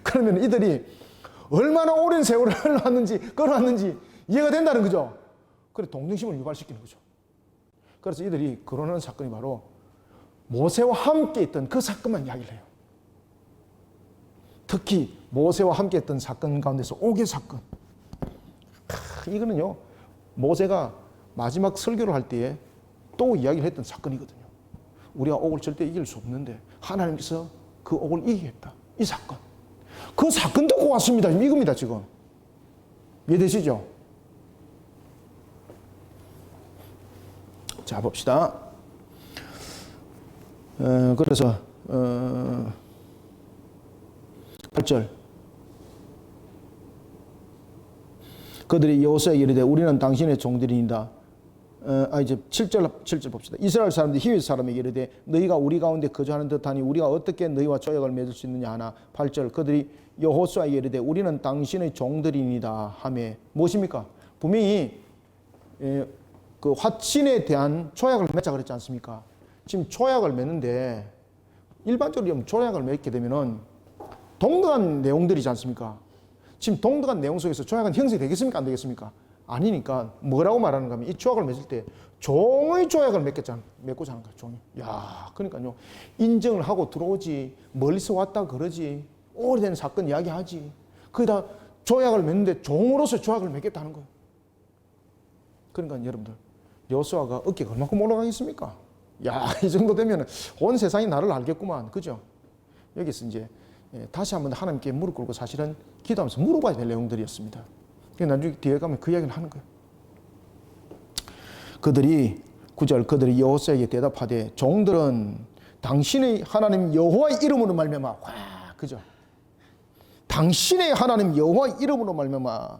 그러면 이들이 얼마나 오랜 세월을 걸어왔는지 이해가 된다는 거죠. 그래, 동정심을 유발시키는 거죠. 그래서 이들이 거론하는 사건이 바로 모세와 함께 있던 그 사건만 이야기를 해요. 특히 모세와 함께 했던 사건 가운데서 옥의 사건. 이거는요, 모세가 마지막 설교를 할 때에 또 이야기를 했던 사건이거든요. 우리가 옥을 절대 이길 수 없는데 하나님께서 그 옥을 이기겠다. 이 사건. 그 사건 듣고 왔습니다. 이겁니다, 지금. 이해되시죠? 자, 봅시다. 그래서 8절. 그들이 여호수아에게 이르되 우리는 당신의 종들이니이다. 이제 7절 봅시다. 이스라엘 사람들이 히브리 사람에게 이르되 너희가 우리 가운데 거주하는 듯하니 우리가 어떻게 너희와 조약을 맺을 수 있느냐 하나. 8절. 그들이 여호수아에게 이르되 우리는 당신의 종들이니이다 하매 무엇입니까? 분명히 그 화친에 대한 조약을 맺자 그랬지 않습니까? 지금 조약을 맺는데 일반적으로 조약을 맺게 되면은 동등한 내용들이지 않습니까? 지금 동등한 내용 속에서 조약은 형성이 되겠습니까? 안 되겠습니까? 아니니까 뭐라고 말하는 가 하면 이 조약을 맺을 때 종의 조약을 맺고자 하는 거예요. 종이. 야, 그러니까요. 인정을 하고 들어오지 멀리서 왔다 그러지 오래된 사건 이야기하지. 거기다 조약을 맺는데 종으로서 조약을 맺겠다는 거예요. 그러니까 여러분들 여호수아가 어깨가 얼마큼 올라가겠습니까? 야, 이 정도 되면 온 세상이 나를 알겠구만. 그죠? 여기서 이제 다시 한번 하나님께 무릎 꿇고 사실은 기도하면서 물어봐야 될 내용들이었습니다. 나중에 뒤에 가면 그 이야기를 하는 거예요. 그들이 9절 그들이 여호수아에게 대답하되 종들은 당신의 하나님 여호와의 이름으로 말미암아. 와, 그죠? 당신의 하나님 여호와의 이름으로 말미암아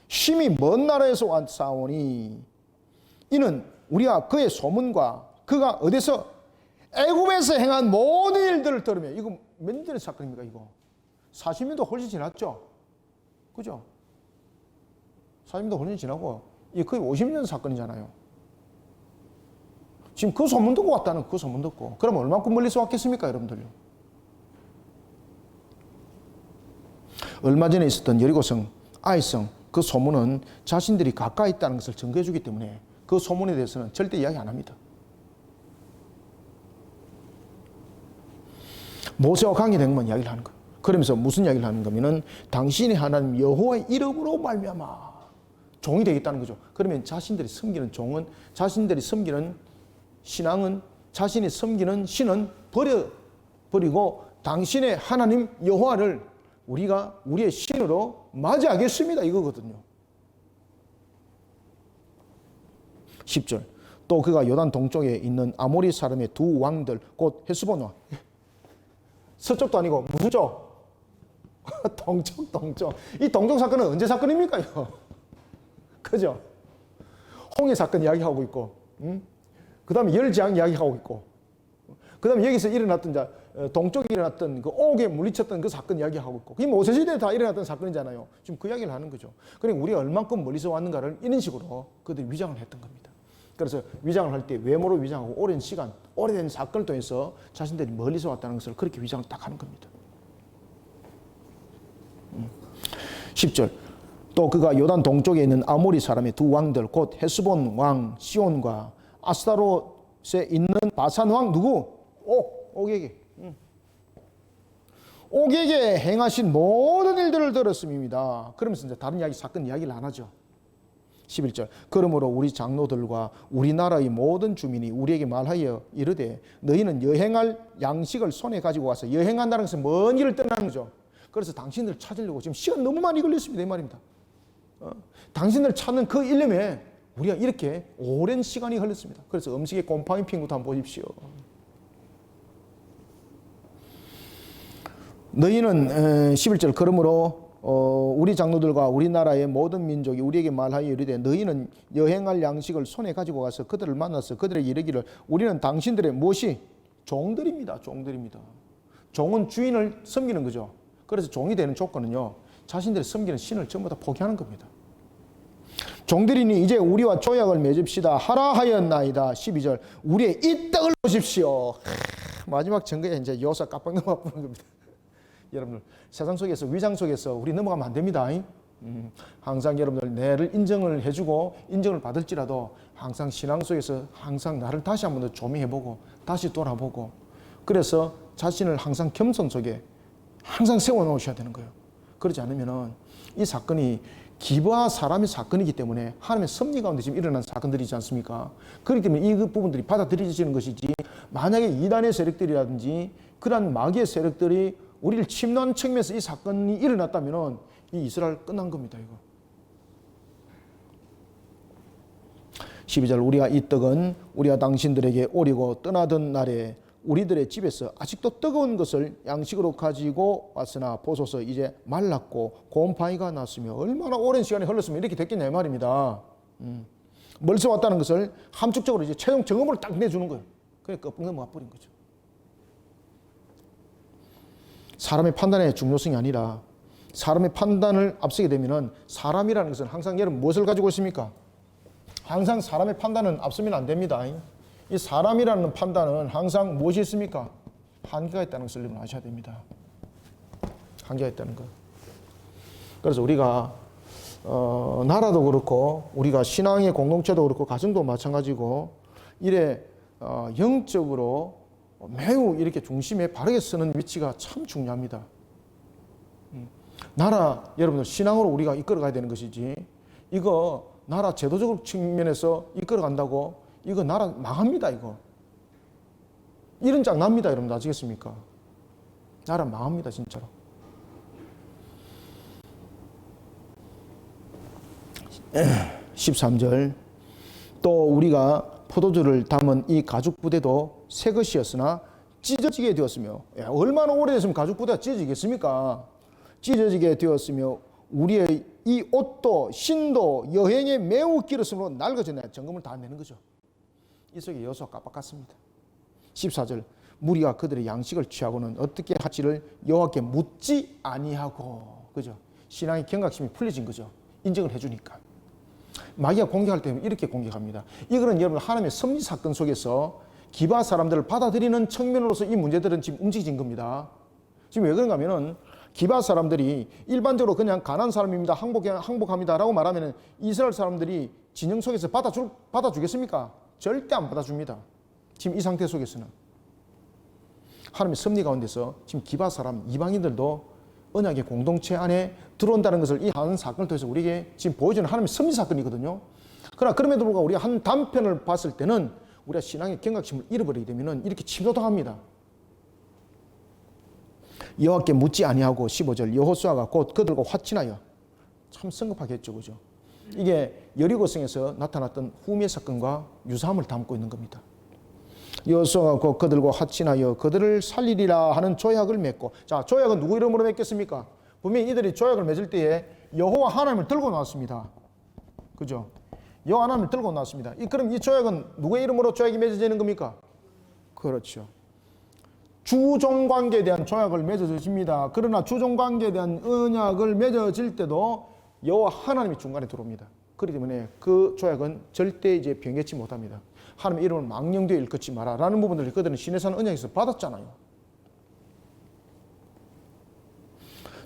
심히 먼 나라에서 왔사오니 이는 우리가 그의 소문과 그가 어디서 애굽에서 행한 모든 일들을 들으며. 이거 몇 년 전의 사건입니까? 이거 40년도 훨씬 지났죠. 그죠? 40년도 훨씬 지나고 이게 거의 50년 사건이잖아요. 지금 그 소문 듣고 왔다는 그 소문 듣고. 그럼 얼마큼 멀리서 왔겠습니까, 여러분들요? 얼마 전에 있었던 여리고성, 아이성 그 소문은 자신들이 가까이 있다는 것을 증거해 주기 때문에 그 소문에 대해서는 절대 이야기 안 합니다. 모세와 관계된 것만 이야기를 하는 거예요. 그러면서 무슨 이야기를 하는 거면은 당신의 하나님 여호와의 이름으로 말미암아 종이 되겠다는 거죠. 그러면 자신들이 섬기는 종은, 자신들이 섬기는 신앙은, 자신이 섬기는 신은 버리고 당신의 하나님 여호와를 우리가 우리의 신으로 맞이하겠습니다. 이거거든요. 10절. 또 그가 요단 동쪽에 있는 아모리 사람의 두 왕들 곧 헤스본 왕. 서쪽도 아니고 무슨 쪽? 동쪽. 이 동쪽 사건은 언제 사건입니까? 이거? 그죠? 홍해 사건 이야기하고 있고, 그 다음에 열지양 이야기하고 있고, 그 다음에 여기서 일어났던 동쪽에 일어났던 그 옥에 물리쳤던 그 사건 이야기하고 있고, 그게 모세시대에 다 일어났던 사건이잖아요. 지금 그 이야기를 하는 거죠. 그러니까 우리가 얼만큼 멀리서 왔는가를 이런 식으로 그들이 위장을 했던 겁니다. 그래서 위장을 할 때 외모로 위장하고 오랜 시간, 오래된 사건을 통해서 자신들이 멀리서 왔다는 것을 그렇게 위장을 딱 하는 겁니다. 10절. 또 그가 요단 동쪽에 있는 아모리 사람의 두 왕들 곧 헤스본 왕 시온과 아스타롯에 있는 바산 왕 누구? 옥에게 옥에게 행하신 모든 일들을 들었음입니다. 그러면서 이제 다른 이야기, 사건 이야기를 안 하죠. 11절. 그러므로 우리 장로들과 우리나라의 모든 주민이 우리에게 말하여 이르되 너희는 여행할 양식을 손에 가지고 와서, 여행한다는 것은 먼 길을 떠나는 거죠. 그래서 당신들 찾으려고 지금 시간 너무 많이 걸렸습니다, 이 말입니다. 당신들 찾는 그 일념에 우리가 이렇게 오랜 시간이 흘렀습니다. 그래서 음식에 곰팡이 핀 것도 한번 보십시오. 너희는 11절. 그러므로 우리 장로들과 우리나라의 모든 민족이 우리에게 말하여 이르되 너희는 여행할 양식을 손에 가지고 가서 그들을 만나서 그들에게 이르기를 우리는 당신들의 무엇이? 종들입니다. 종들입니다. 종은 주인을 섬기는 거죠. 그래서 종이 되는 조건은요, 자신들이 섬기는 신을 전부 다 포기하는 겁니다. 종들이니 이제 우리와 조약을 맺읍시다 하라 하였나이다. 12절. 우리의 이 떡을 보십시오. 마지막 증거에 이제 요사 깜빡 넘어가 보는 겁니다. 여러분들, 세상 속에서, 위장 속에서 우리 넘어가면 안 됩니다. 항상 여러분들 내를 인정을 해주고 인정을 받을지라도 항상 신앙 속에서 항상 나를 다시 한번 더 조미해보고 다시 돌아보고, 그래서 자신을 항상 겸손 속에 항상 세워놓으셔야 되는 거예요. 그렇지 않으면은 이 사건이 기부와 사람의 사건이기 때문에 하나님의 섭리 가운데 지금 일어난 사건들이지 않습니까? 그렇기 때문에 이 부분들이 받아들여지는 것이지, 만약에 이단의 세력들이라든지 그러한 마귀의 세력들이 우리를 침노하는 측면에서 이 사건이 일어났다면 이 이스라엘 끝난 겁니다. 이거. 12절. 우리가 이 떡은 우리가 당신들에게 오리고 떠나던 날에 우리들의 집에서 아직도 뜨거운 것을 양식으로 가지고 왔으나 보소서 이제 말랐고 곰팡이가 났으며 얼마나 오랜 시간이 흘렀으면 이렇게 됐겠냐 이 말입니다. 멀리서 왔다는 것을 함축적으로 이제 최종 점검을 딱 내주는 거예요. 그러니까 껍질 넘어가 버린 거죠. 사람의 판단의 중요성이 아니라 사람의 판단을 앞서게 되면은, 사람이라는 것은 항상 여러분 무엇을 가지고 있습니까? 항상 사람의 판단은 앞서면 안 됩니다. 이 사람이라는 판단은 항상 무엇이 있습니까? 한계가 있다는 것을 여러분 아셔야 됩니다. 한계가 있다는 것. 그래서 우리가 나라도 그렇고 우리가 신앙의 공동체도 그렇고 가정도 마찬가지고 이래 영적으로 매우 이렇게 중심에 바르게 서는 위치가 참 중요합니다. 나라 여러분들 신앙으로 우리가 이끌어가야 되는 것이지, 이거 나라 제도적 측면에서 이끌어간다고 이거 나라 망합니다. 이거 이런 장 납니다. 여러분 아시겠습니까? 나라 망합니다 진짜로. 13절. 또 우리가 포도주를 담은 이 가죽 부대도 새 것이었으나 찢어지게 되었으며, 얼마나 오래됐으면 가죽 부대가 찢어지겠습니까? 찢어지게 되었으며 우리의 이 옷도 신도 여행에 매우 길었으므로 낡아졌네. 점검을 다 내는 거죠. 이 속에 여수와 깜빡같습니다. 14절. 무리가 그들의 양식을 취하고는 어떻게 할지를 여호와께 묻지 아니하고, 그죠? 신앙의 경각심이 풀려진 거죠. 인정을 해주니까. 마귀가 공격할 때는 이렇게 공격합니다. 이거는 여러분 하나님의 섭리 사건 속에서 기바 사람들을 받아들이는 측면으로서 이 문제들은 지금 움직인 겁니다. 지금 왜 그런가 하면은 기바 사람들이 일반적으로 그냥 가난한 사람입니다, 항복합니다 라고 말하면 이스라엘 사람들이 진영 속에서 받아주겠습니까? 절대 안 받아줍니다. 지금 이 상태 속에서는 하나님의 섭리 가운데서 지금 기바 사람 이방인들도 언약의 공동체 안에 들어온다는 것을 이 한 사건을 통해서 우리에게 지금 보여주는 하나님의 섭리 사건이거든요. 그러나 그럼에도 불구하고 우리가 한 단편을 봤을 때는 우리가 신앙의 경각심을 잃어버리게 되면 이렇게 침도당합니다. 여호와께 묻지 아니하고 15절. 여호수아가 곧 그들과 화친하여, 참 성급하게 했죠, 그죠? 이게 여리고성에서 나타났던 후미의 사건과 유사함을 담고 있는 겁니다. 여호수아가 곧 그들과 화친하여 그들을 살리리라 하는 조약을 맺고, 자, 조약은 누구 이름으로 맺겠습니까? 분명히 이들이 조약을 맺을 때에 여호와 하나님을 들고 나왔습니다. 그죠? 여호와 하나님을 들고 나왔습니다. 그럼 이 조약은 누구의 이름으로 조약이 맺어지는 겁니까? 그렇죠. 주종관계에 대한 조약을 맺어집니다. 그러나 주종관계에 대한 언약을 맺어질 때도 여호와 하나님이 중간에 들어옵니다. 그렇기 때문에 그 조약은 절대 이제 변개치 못합니다. 하나님의 이름을 망령되어 일컫지 마라 라는 부분들을 그들은 시내산 언약에서 받았잖아요.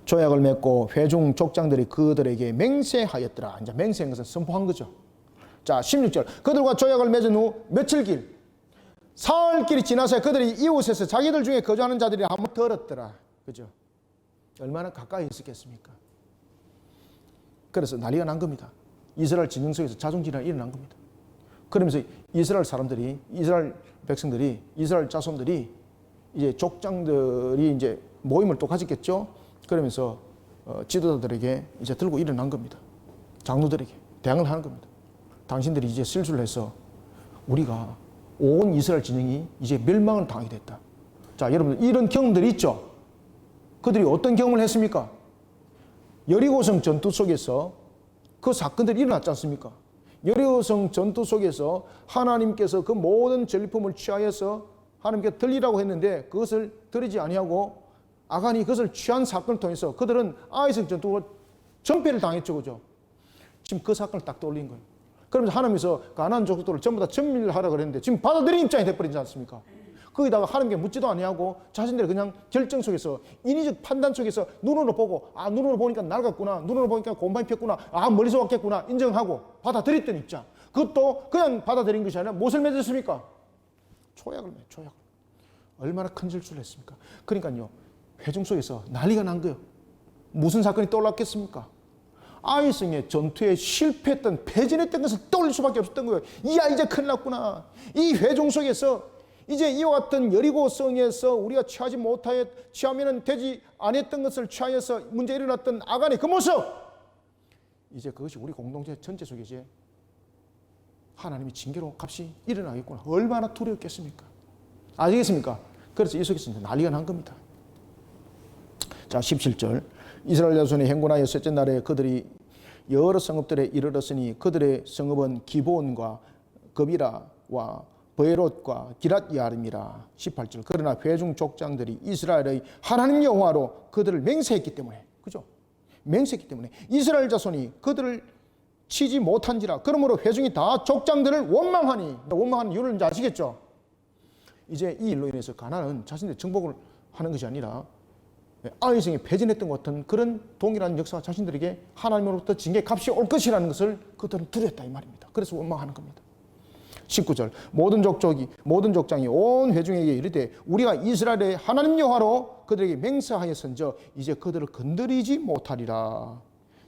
조약을 맺고 회중 족장들이 그들에게 맹세하였더라. 이제 맹세한 것은 선포한 거죠. 자, 16절. 그들과 조약을 맺은 후 며칠 길, 사흘길이 지나서 그들이 이웃에서 자기들 중에 거주하는 자들이 한번 들었더라. 그죠? 얼마나 가까이 있었겠습니까? 그래서 난리가 난 겁니다. 이스라엘 진영 속에서 자중질환이 일어난 겁니다. 그러면서 이스라엘 사람들이, 이스라엘 백성들이, 이스라엘 자손들이 이제 족장들이 이제 모임을 또 가졌겠죠. 그러면서 지도자들에게 이제 들고 일어난 겁니다. 장로들에게 대항을 하는 겁니다. 당신들이 이제 실수를 해서 우리가 온 이스라엘 진영이 이제 멸망을 당하게 됐다. 자, 여러분들 이런 경험들이 있죠. 그들이 어떤 경험을 했습니까? 여리고성 전투 속에서 그 사건들이 일어났지 않습니까? 여리고성 전투 속에서 하나님께서 그 모든 전리품을 취하여서 하나님께 드리라고 했는데 그것을 드리지 아니하고 아간이 그것을 취한 사건을 통해서 그들은 아이성 전투로 전패를 당했죠. 그죠? 지금 그 사건을 딱 떠올린 거예요. 그러면서 하나님께서 가나안 족속들을 전부 다 전멸하라 그랬는데 지금 받아들인 입장이 돼버리지 않습니까? 거기다가 하나님께 묻지도 아니하고 자신들이 그냥 결정 속에서 인위적 판단 속에서 눈으로 보고 눈으로 보니까 낡았구나, 눈으로 보니까 곰팡이 폈구나, 멀리서 왔겠구나 인정하고 받아들였던 입장. 그것도 그냥 받아들인 것이 아니라 무엇을 맺었습니까? 초약을 초약을. 얼마나 큰 실수를 했습니까? 그러니까요, 회중 속에서 난리가 난 거예요. 무슨 사건이 떠올랐겠습니까? 아이성의 전투에 실패했던, 패전했던 것을 떠올릴 수밖에 없었던 거예요. 이야, 이제 큰일 났구나. 이 회중 속에서 이제 이와 같은 여리고성에서 우리가 취하면은 되지 않았던 것을 취하여서 문제 일어났던 아간의 그 모습, 이제 그것이 우리 공동체 전체 속에 이제 하나님이 징계로 값이 일어나겠구나. 얼마나 두려웠겠습니까? 아시겠습니까? 그래서 이 속에서 난리가 난 겁니다. 자, 17절. 이스라엘 자손이 행군하여 셋째 날에 그들이 여러 성읍들에 이르렀으니 그들의 성읍은 기브온과 거비라와 브에롯과 기랏 야림이라. 18절. 그러나 회중 족장들이 이스라엘의 하나님 여호와로 그들을 맹세했기 때문에, 그죠? 맹세했기 때문에 이스라엘 자손이 그들을 치지 못한지라. 그러므로 회중이 다 족장들을 원망하니. 원망하는 이유를 이제 아시겠죠? 이제 이 일로 인해서 가나안은 자신들의 정복을 하는 것이 아니라 아이성이 패전했던 것 같은 그런 동일한 역사가 자신들에게 하나님으로부터 징계 값이 올 것이라는 것을 그들은 두려웠다 이 말입니다. 그래서 원망하는 겁니다. 19절. 모든 족장이 온 회중에게 이르되 우리가 이스라엘의 하나님 여호와로 그들에게 맹세하였은저 이제 그들을 건드리지 못하리라.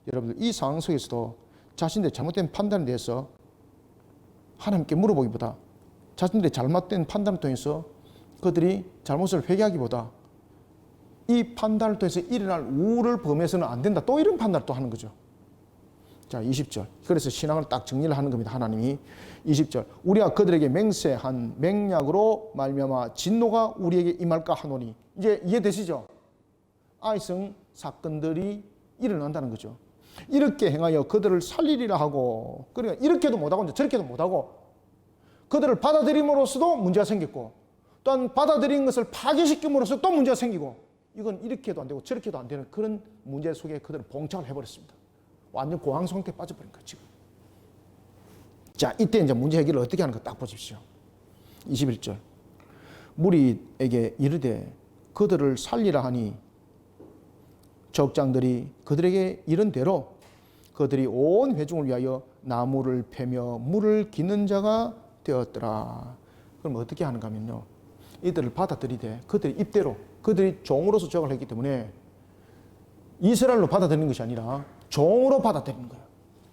여러분들 이 상황 속에서도 자신들의 잘못된 판단에 대해서 하나님께 물어보기보다 자신들의 잘못된 판단을 통해서 그들이 잘못을 회개하기보다 이 판단을 통해서 일어날 우를 범해서는 안 된다. 또 이런 판단을 또 하는 거죠. 자, 20절. 그래서 신앙을 딱 정리를 하는 겁니다. 하나님이 20절. 우리가 그들에게 맹세한 맹약으로 말미암아 진노가 우리에게 임할까 하노니. 이제 이해되시죠? 아이성 사건들이 일어난다는 거죠. 이렇게 행하여 그들을 살리리라 하고, 그러니까 이렇게도 못하고 저렇게도 못하고 그들을 받아들임으로써도 문제가 생겼고 또한 받아들인 것을 파괴시킴으로써 또 문제가 생기고, 이건 이렇게도 안 되고 저렇게도 안 되는 그런 문제 속에 그들은 봉착을 해버렸습니다. 완전 공황 상태에 빠져버린 거예요, 지금. 자, 이때 이제 문제 해결을 어떻게 하는 거 딱 보십시오. 21절. 무리에게 이르되 그들을 살리라 하니 적장들이 그들에게 이른 대로 그들이 온 회중을 위하여 나무를 패며 물을 기는 자가 되었더라. 그럼 어떻게 하는가 하면요, 이들을 받아들이되 그들의 입대로 그들이 종으로서 저항을 했기 때문에 이스라엘로 받아들이는 것이 아니라 종으로 받아들이는 거예요.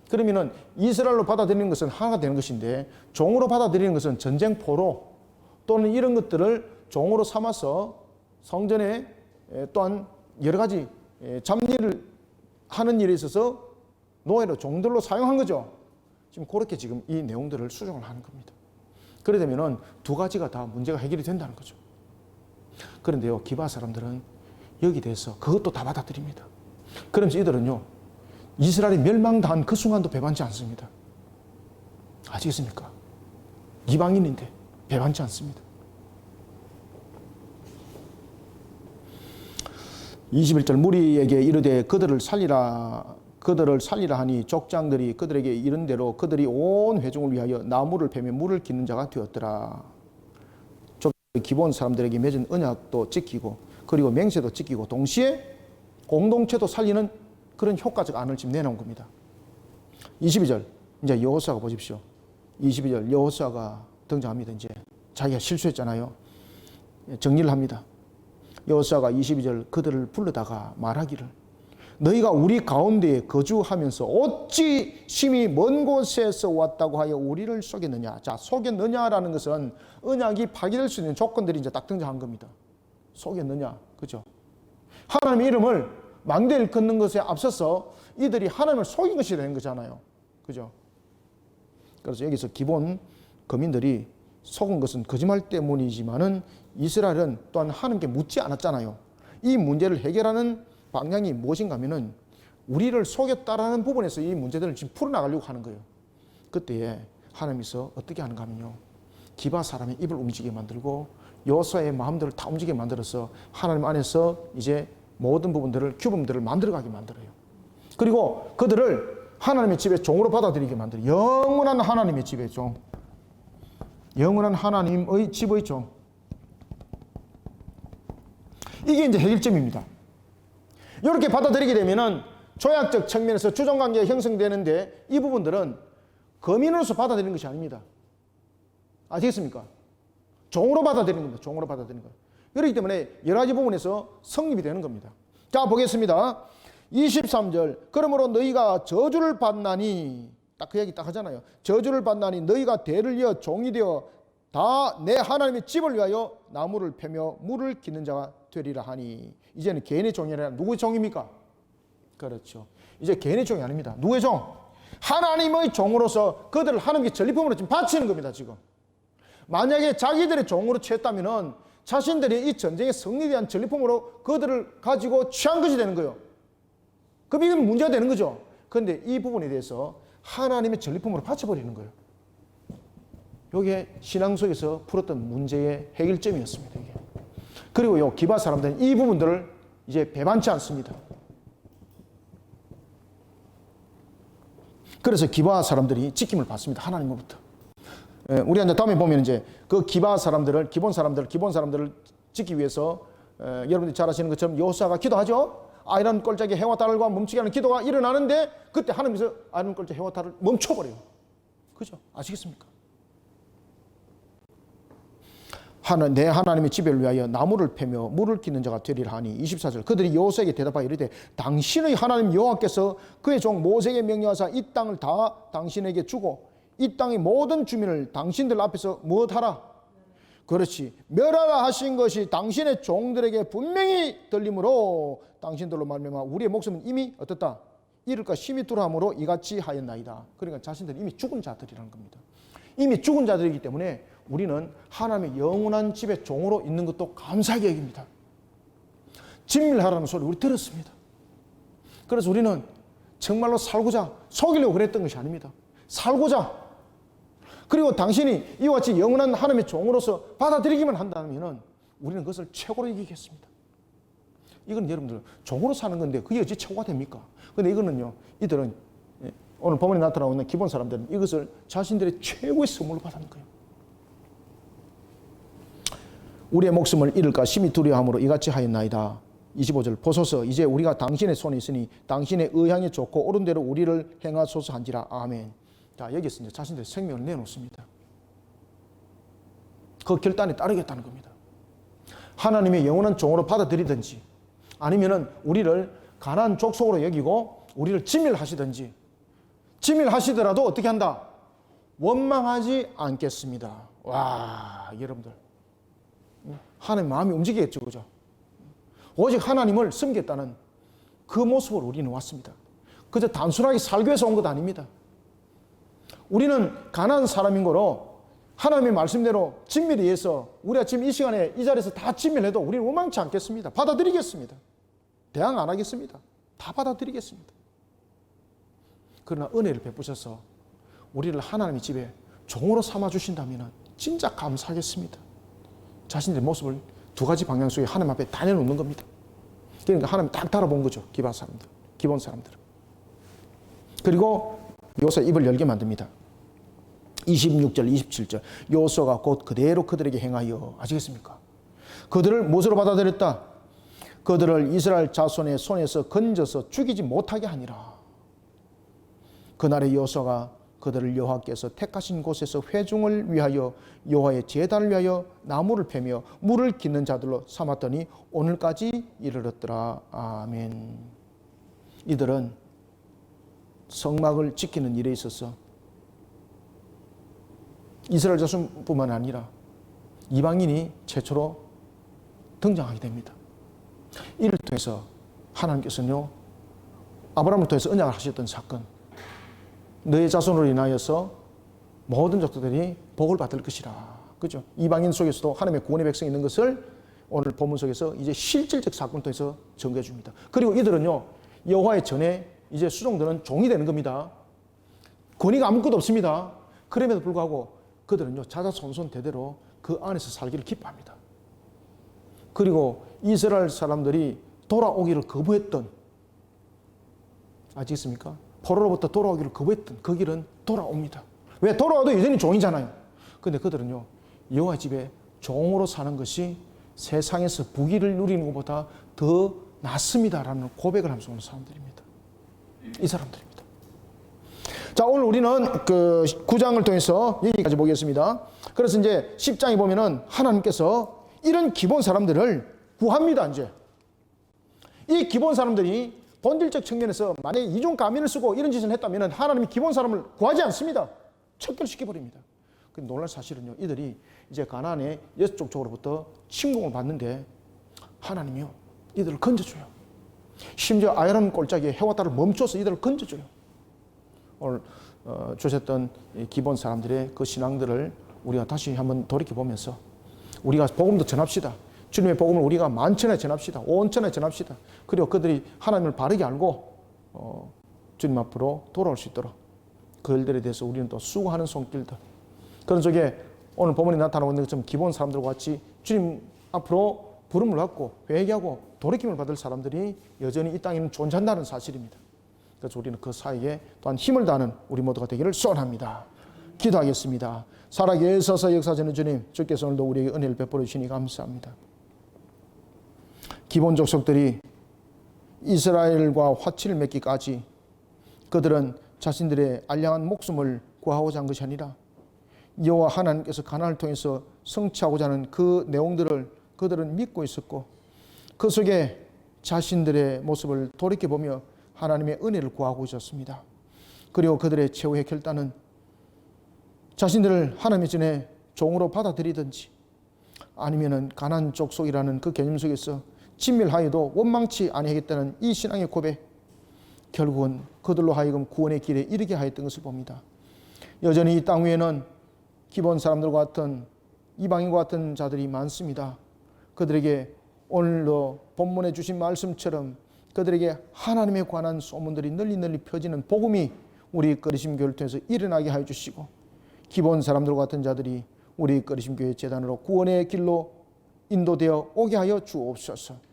그러면은 이스라엘로 받아들이는 것은 하나가 되는 것인데 종으로 받아들이는 것은 전쟁포로 또는 이런 것들을 종으로 삼아서 성전에 또한 여러 가지 잡일을 하는 일에 있어서 노예로 종들로 사용한 거죠. 지금 그렇게 지금 이 내용들을 수정을 하는 겁니다. 그러다 보면은 두 가지가 다 문제가 해결이 된다는 거죠. 그런데요, 기브아 사람들은 여기 대해서 그것도 다 받아들입니다. 그러면서 이들은요, 이스라엘이 멸망당한 그 순간도 배반치 않습니다. 아시겠습니까? 이방인인데 배반치 않습니다. 21절. 무리에게 이르되 그들을 살리라 하니 족장들이 그들에게 이른 대로 그들이 온 회중을 위하여 나무를 패며 물을 기는 자가 되었더라. 기본 사람들에게 맺은 언약도 지키고 그리고 맹세도 지키고 동시에 공동체도 살리는 그런 효과적 안을 지금 내놓은 겁니다. 22절. 이제 여호수아가 보십시오. 22절. 여호수아가 등장합니다. 이제 자기가 실수했잖아요. 정리를 합니다. 여호수아가 22절 그들을 불러다가 말하기를 너희가 우리 가운데에 거주하면서 어찌 심히 먼 곳에서 왔다고 하여 우리를 속였느냐. 자, 속였느냐라는 것은 언약이 파기될 수 있는 조건들이 이제 딱 등장한 겁니다. 속였느냐, 그죠? 하나님의 이름을 망대를 걷는 것에 앞서서 이들이 하나님을 속인 것이 되는 거잖아요, 그죠? 그래서 여기서 기본 거민들이 속은 것은 거짓말 때문이지만은 이스라엘은 또한 하나님께 묻지 않았잖아요. 이 문제를 해결하는 방향이 무엇인가 하면은 우리를 속였다라는 부분에서 이 문제들을 지금 풀어나가려고 하는 거예요. 그때에 하나님께서 어떻게 하는가 하면요, 기바 사람의 입을 움직이게 만들고 여호수아의 마음들을 다 움직이게 만들어서 하나님 안에서 이제 모든 부분들을, 규범들을 만들어가게 만들어요. 그리고 그들을 하나님의 집의 종으로 받아들이게 만들어요. 영원한 하나님의 집의 종, 영원한 하나님의 집의 종. 이게 이제 해결점입니다. 이렇게 받아들이게 되면은 조약적 측면에서 주종관계가 형성되는데 이 부분들은 거민으로서 받아들이는 것이 아닙니다. 아시겠습니까? 종으로 받아들이는 겁니다. 종으로 받아들이는 거예요. 그렇기 때문에 여러 가지 부분에서 성립이 되는 겁니다. 자, 보겠습니다. 23절. 그러므로 너희가 저주를 받나니, 딱 그 얘기 딱 하잖아요. 저주를 받나니 너희가 대를 이어 종이 되어 다 내 하나님의 집을 위하여 나무를 패며 물을 기는 자가 되리라 하니. 이제는 개인의 종이 아니라 누구의 종입니까? 그렇죠. 이제 개인의 종이 아닙니다. 누구의 종? 하나님의 종으로서 그들을 하나님께 전리품으로 지금 바치는 겁니다. 지금 만약에 자기들의 종으로 취했다면은 자신들이 이 전쟁의 승리에 대한 전리품으로 그들을 가지고 취한 것이 되는 거예요. 그럼 이건 문제가 되는 거죠. 그런데 이 부분에 대해서 하나님의 전리품으로 바쳐버리는 거예요. 이게 신앙 속에서 풀었던 문제의 해결점이었습니다. 이게. 그리고 요 기바 사람들은 이 부분들을 이제 배반치 않습니다. 그래서 기바 사람들이 지킴을 받습니다. 하나님으로부터. 우리가 이제 다음에 보면 이제 그 기바 사람들을, 기본 사람들을 지키기 위해서 여러분들이 잘 아시는 것처럼 여호수아가 기도하죠. 아이란 꼴짝이 해와 달과 멈추게 하는 기도가 일어나는데 그때 하나님께서 아이란 꼴짝 해와 달을 멈춰버려요. 그죠? 아시겠습니까? 내 하나님의 집을 위하여 나무를 패며 물을 기는 자가 되리라 하니. 24절. 그들이 여호수아에게 대답하여 이르되 당신의 하나님 여호와께서 그의 종 모세에게 명령하사 이 땅을 다 당신에게 주고 이 땅의 모든 주민을 당신들 앞에서 무엇하라? 그렇지. 멸하라 하신 것이 당신의 종들에게 분명히 들림으로 당신들로 말미암아 우리의 목숨은 이미 어떻다? 이를까 심히 두려함으로 이같이 하였나이다. 그러니까 자신들이 이미 죽은 자들이라는 겁니다. 이미 죽은 자들이기 때문에 우리는 하나님의 영원한 집의 종으로 있는 것도 감사하게 여깁니다. 진밀하라는 소리 우리 들었습니다. 그래서 우리는 정말로 살고자 속이려고 그랬던 것이 아닙니다. 살고자. 그리고 당신이 이와 같이 영원한 하나님의 종으로서 받아들이기만 한다면 우리는 그것을 최고로 이기겠습니다. 이건 여러분들 종으로 사는 건데 그게 어찌 최고가 됩니까? 근데 이거는요, 이들은 오늘 본문에 나타나오는 기본 사람들은 이것을 자신들의 최고의 선물로 받는 거예요. 우리의 목숨을 잃을까 심히 두려워함으로 이같이 하였나이다. 25절. 보소서 이제 우리가 당신의 손에 있으니 당신의 의향이 좋고 옳은 대로 우리를 행하소서 한지라. 아멘. 자, 여기서 이제 자신들의 생명을 내놓습니다. 그 결단에 따르겠다는 겁니다. 하나님의 영원한 종으로 받아들이든지 아니면은 우리를 가난한 족속으로 여기고 우리를 진멸하시든지, 진멸하시더라도 어떻게 한다? 원망하지 않겠습니다. 와, 여러분들. 하나님 마음이 움직이겠죠, 그죠? 오직 하나님을 섬기겠다는 그 모습으로 우리는 왔습니다. 그저 단순하게 살기 위해서 온 것 아닙니다. 우리는 가난한 사람인 거로 하나님의 말씀대로 진멸에 의해서 우리가 지금 이 시간에 이 자리에서 다 진멸해도 우리는 원망치 않겠습니다. 받아들이겠습니다. 대항 안 하겠습니다. 다 받아들이겠습니다. 그러나 은혜를 베푸셔서 우리를 하나님의 집에 종으로 삼아주신다면 진짜 감사하겠습니다. 자신들의 모습을 두 가지 방향 속에 하나님 앞에 다 내놓는 겁니다. 그러니까 하나님 딱 달아본 거죠. 기반 사람들, 기본 사람들. 그리고 여호수아 입을 열게 만듭니다. 26절, 27절. 여호수아가 곧 그대로 그들에게 행하여, 아시겠습니까? 그들을 무엇으로 받아들였다? 그들을 이스라엘 자손의 손에서 건져서 죽이지 못하게 하니라. 그날에 여호수아가 그들을 여호와께서 택하신 곳에서 회중을 위하여 여호와의 제단을 위하여 나무를 패며 물을 깃는 자들로 삼았더니 오늘까지 이르렀더라. 아멘. 이들은 성막을 지키는 일에 있어서 이스라엘 자손뿐만 아니라 이방인이 최초로 등장하게 됩니다. 이를 통해서 하나님께서는요, 아브라함을 통해서 언약을 하셨던 사건, 너의 자손으로 인하여서 모든 족속들이 복을 받을 것이라. 그죠? 이방인 속에서도 하나님의 구원의 백성이 있는 것을 오늘 본문 속에서 이제 실질적 사건을 통해서 전개해 줍니다. 그리고 이들은요, 여호와의 전에 이제 수종들은 종이 되는 겁니다. 권위가 아무것도 없습니다. 그럼에도 불구하고 그들은요, 자자손손 대대로 그 안에서 살기를 기뻐합니다. 그리고 이스라엘 사람들이 돌아오기를 거부했던, 아시겠습니까? 포로로부터 돌아오기를 거부했던 그 길은 돌아옵니다. 왜? 돌아와도 여전히 종이잖아요. 근데 그들은요, 여호와 집에 종으로 사는 것이 세상에서 부귀를 누리는 것보다 더 낫습니다라는 고백을 하면서 오는 사람들입니다. 이 사람들입니다. 자, 오늘 우리는 그 9장을 통해서 여기까지 보겠습니다. 그래서 이제 10장에 보면은 하나님께서 이런 기본 사람들을 구합니다. 이제 이 기본 사람들이 본질적 측면에서 만약에 이중 가면을 쓰고 이런 짓을 했다면 하나님이 기본 사람을 구하지 않습니다. 척결시켜버립니다. 근데 놀랄 사실은요, 이들이 이제 가나안의 여섯 족속으로부터 침공을 받는데 하나님이요, 이들을 건져줘요. 심지어 아야람 골짜기에 해와 달을 멈춰서 이들을 건져줘요. 오늘 주셨던 기본 사람들의 그 신앙들을 우리가 다시 한번 돌이켜보면서 우리가 복음도 전합시다. 주님의 복음을 우리가 만천에 전합시다. 온천에 전합시다. 그리고 그들이 하나님을 바르게 알고 주님 앞으로 돌아올 수 있도록 그 일들에 대해서 우리는 또 수고하는 손길들, 그런 속에 오늘 본문에 나타나고 있는 것처럼 기본 사람들과 같이 주님 앞으로 부름을 받고 회개하고 돌이킴을 받을 사람들이 여전히 이 땅에는 존재한다는 사실입니다. 그래서 우리는 그 사이에 또한 힘을 다하는 우리 모두가 되기를 소원합니다. 기도하겠습니다. 살아계셔서 역사하시는 주님, 주께서 오늘도 우리에게 은혜를 베풀어 주시니 감사합니다. 기본 족속들이 이스라엘과 화치를 맺기까지 그들은 자신들의 알량한 목숨을 구하고자 한 것이 아니라 여호와 하나님께서 가나안을 통해서 성취하고자 하는 그 내용들을 그들은 믿고 있었고, 그 속에 자신들의 모습을 돌이켜보며 하나님의 은혜를 구하고 있었습니다. 그리고 그들의 최후의 결단은 자신들을 하나님의 전에 종으로 받아들이든지 아니면은 가나안 족속이라는 그 개념 속에서 진멸하여도 원망치 아니하겠다는 이 신앙의 고백, 결국은 그들로 하여금 구원의 길에 이르게 하였던 것을 봅니다. 여전히 이 땅 위에는 기본 사람들과 같은 이방인과 같은 자들이 많습니다. 그들에게 오늘도 본문에 주신 말씀처럼 그들에게 하나님에 관한 소문들이 널리 펴지는 복음이 우리 거리심 교회를 통해서 일어나게 하여 주시고, 기본 사람들과 같은 자들이 우리 거리심 교회 재단으로 구원의 길로 인도되어 오게 하여 주옵소서.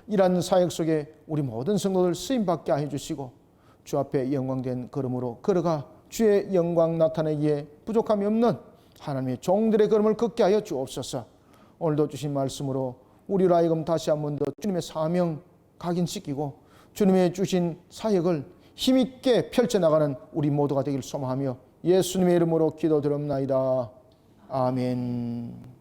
이러한 사역 속에 우리 모든 성도들 쓰임받게 하여 주시고 주 앞에 영광된 걸음으로 걸어가 주의 영광 나타내기에 부족함이 없는 하나님의 종들의 걸음을 걷게 하여 주옵소서. 오늘도 주신 말씀으로 우리로 하여금 다시 한 번 더 주님의 사명 각인시키고 주님의 주신 사역을 힘있게 펼쳐나가는 우리 모두가 되길 소망하며 예수님의 이름으로 기도드립나이다. 아멘.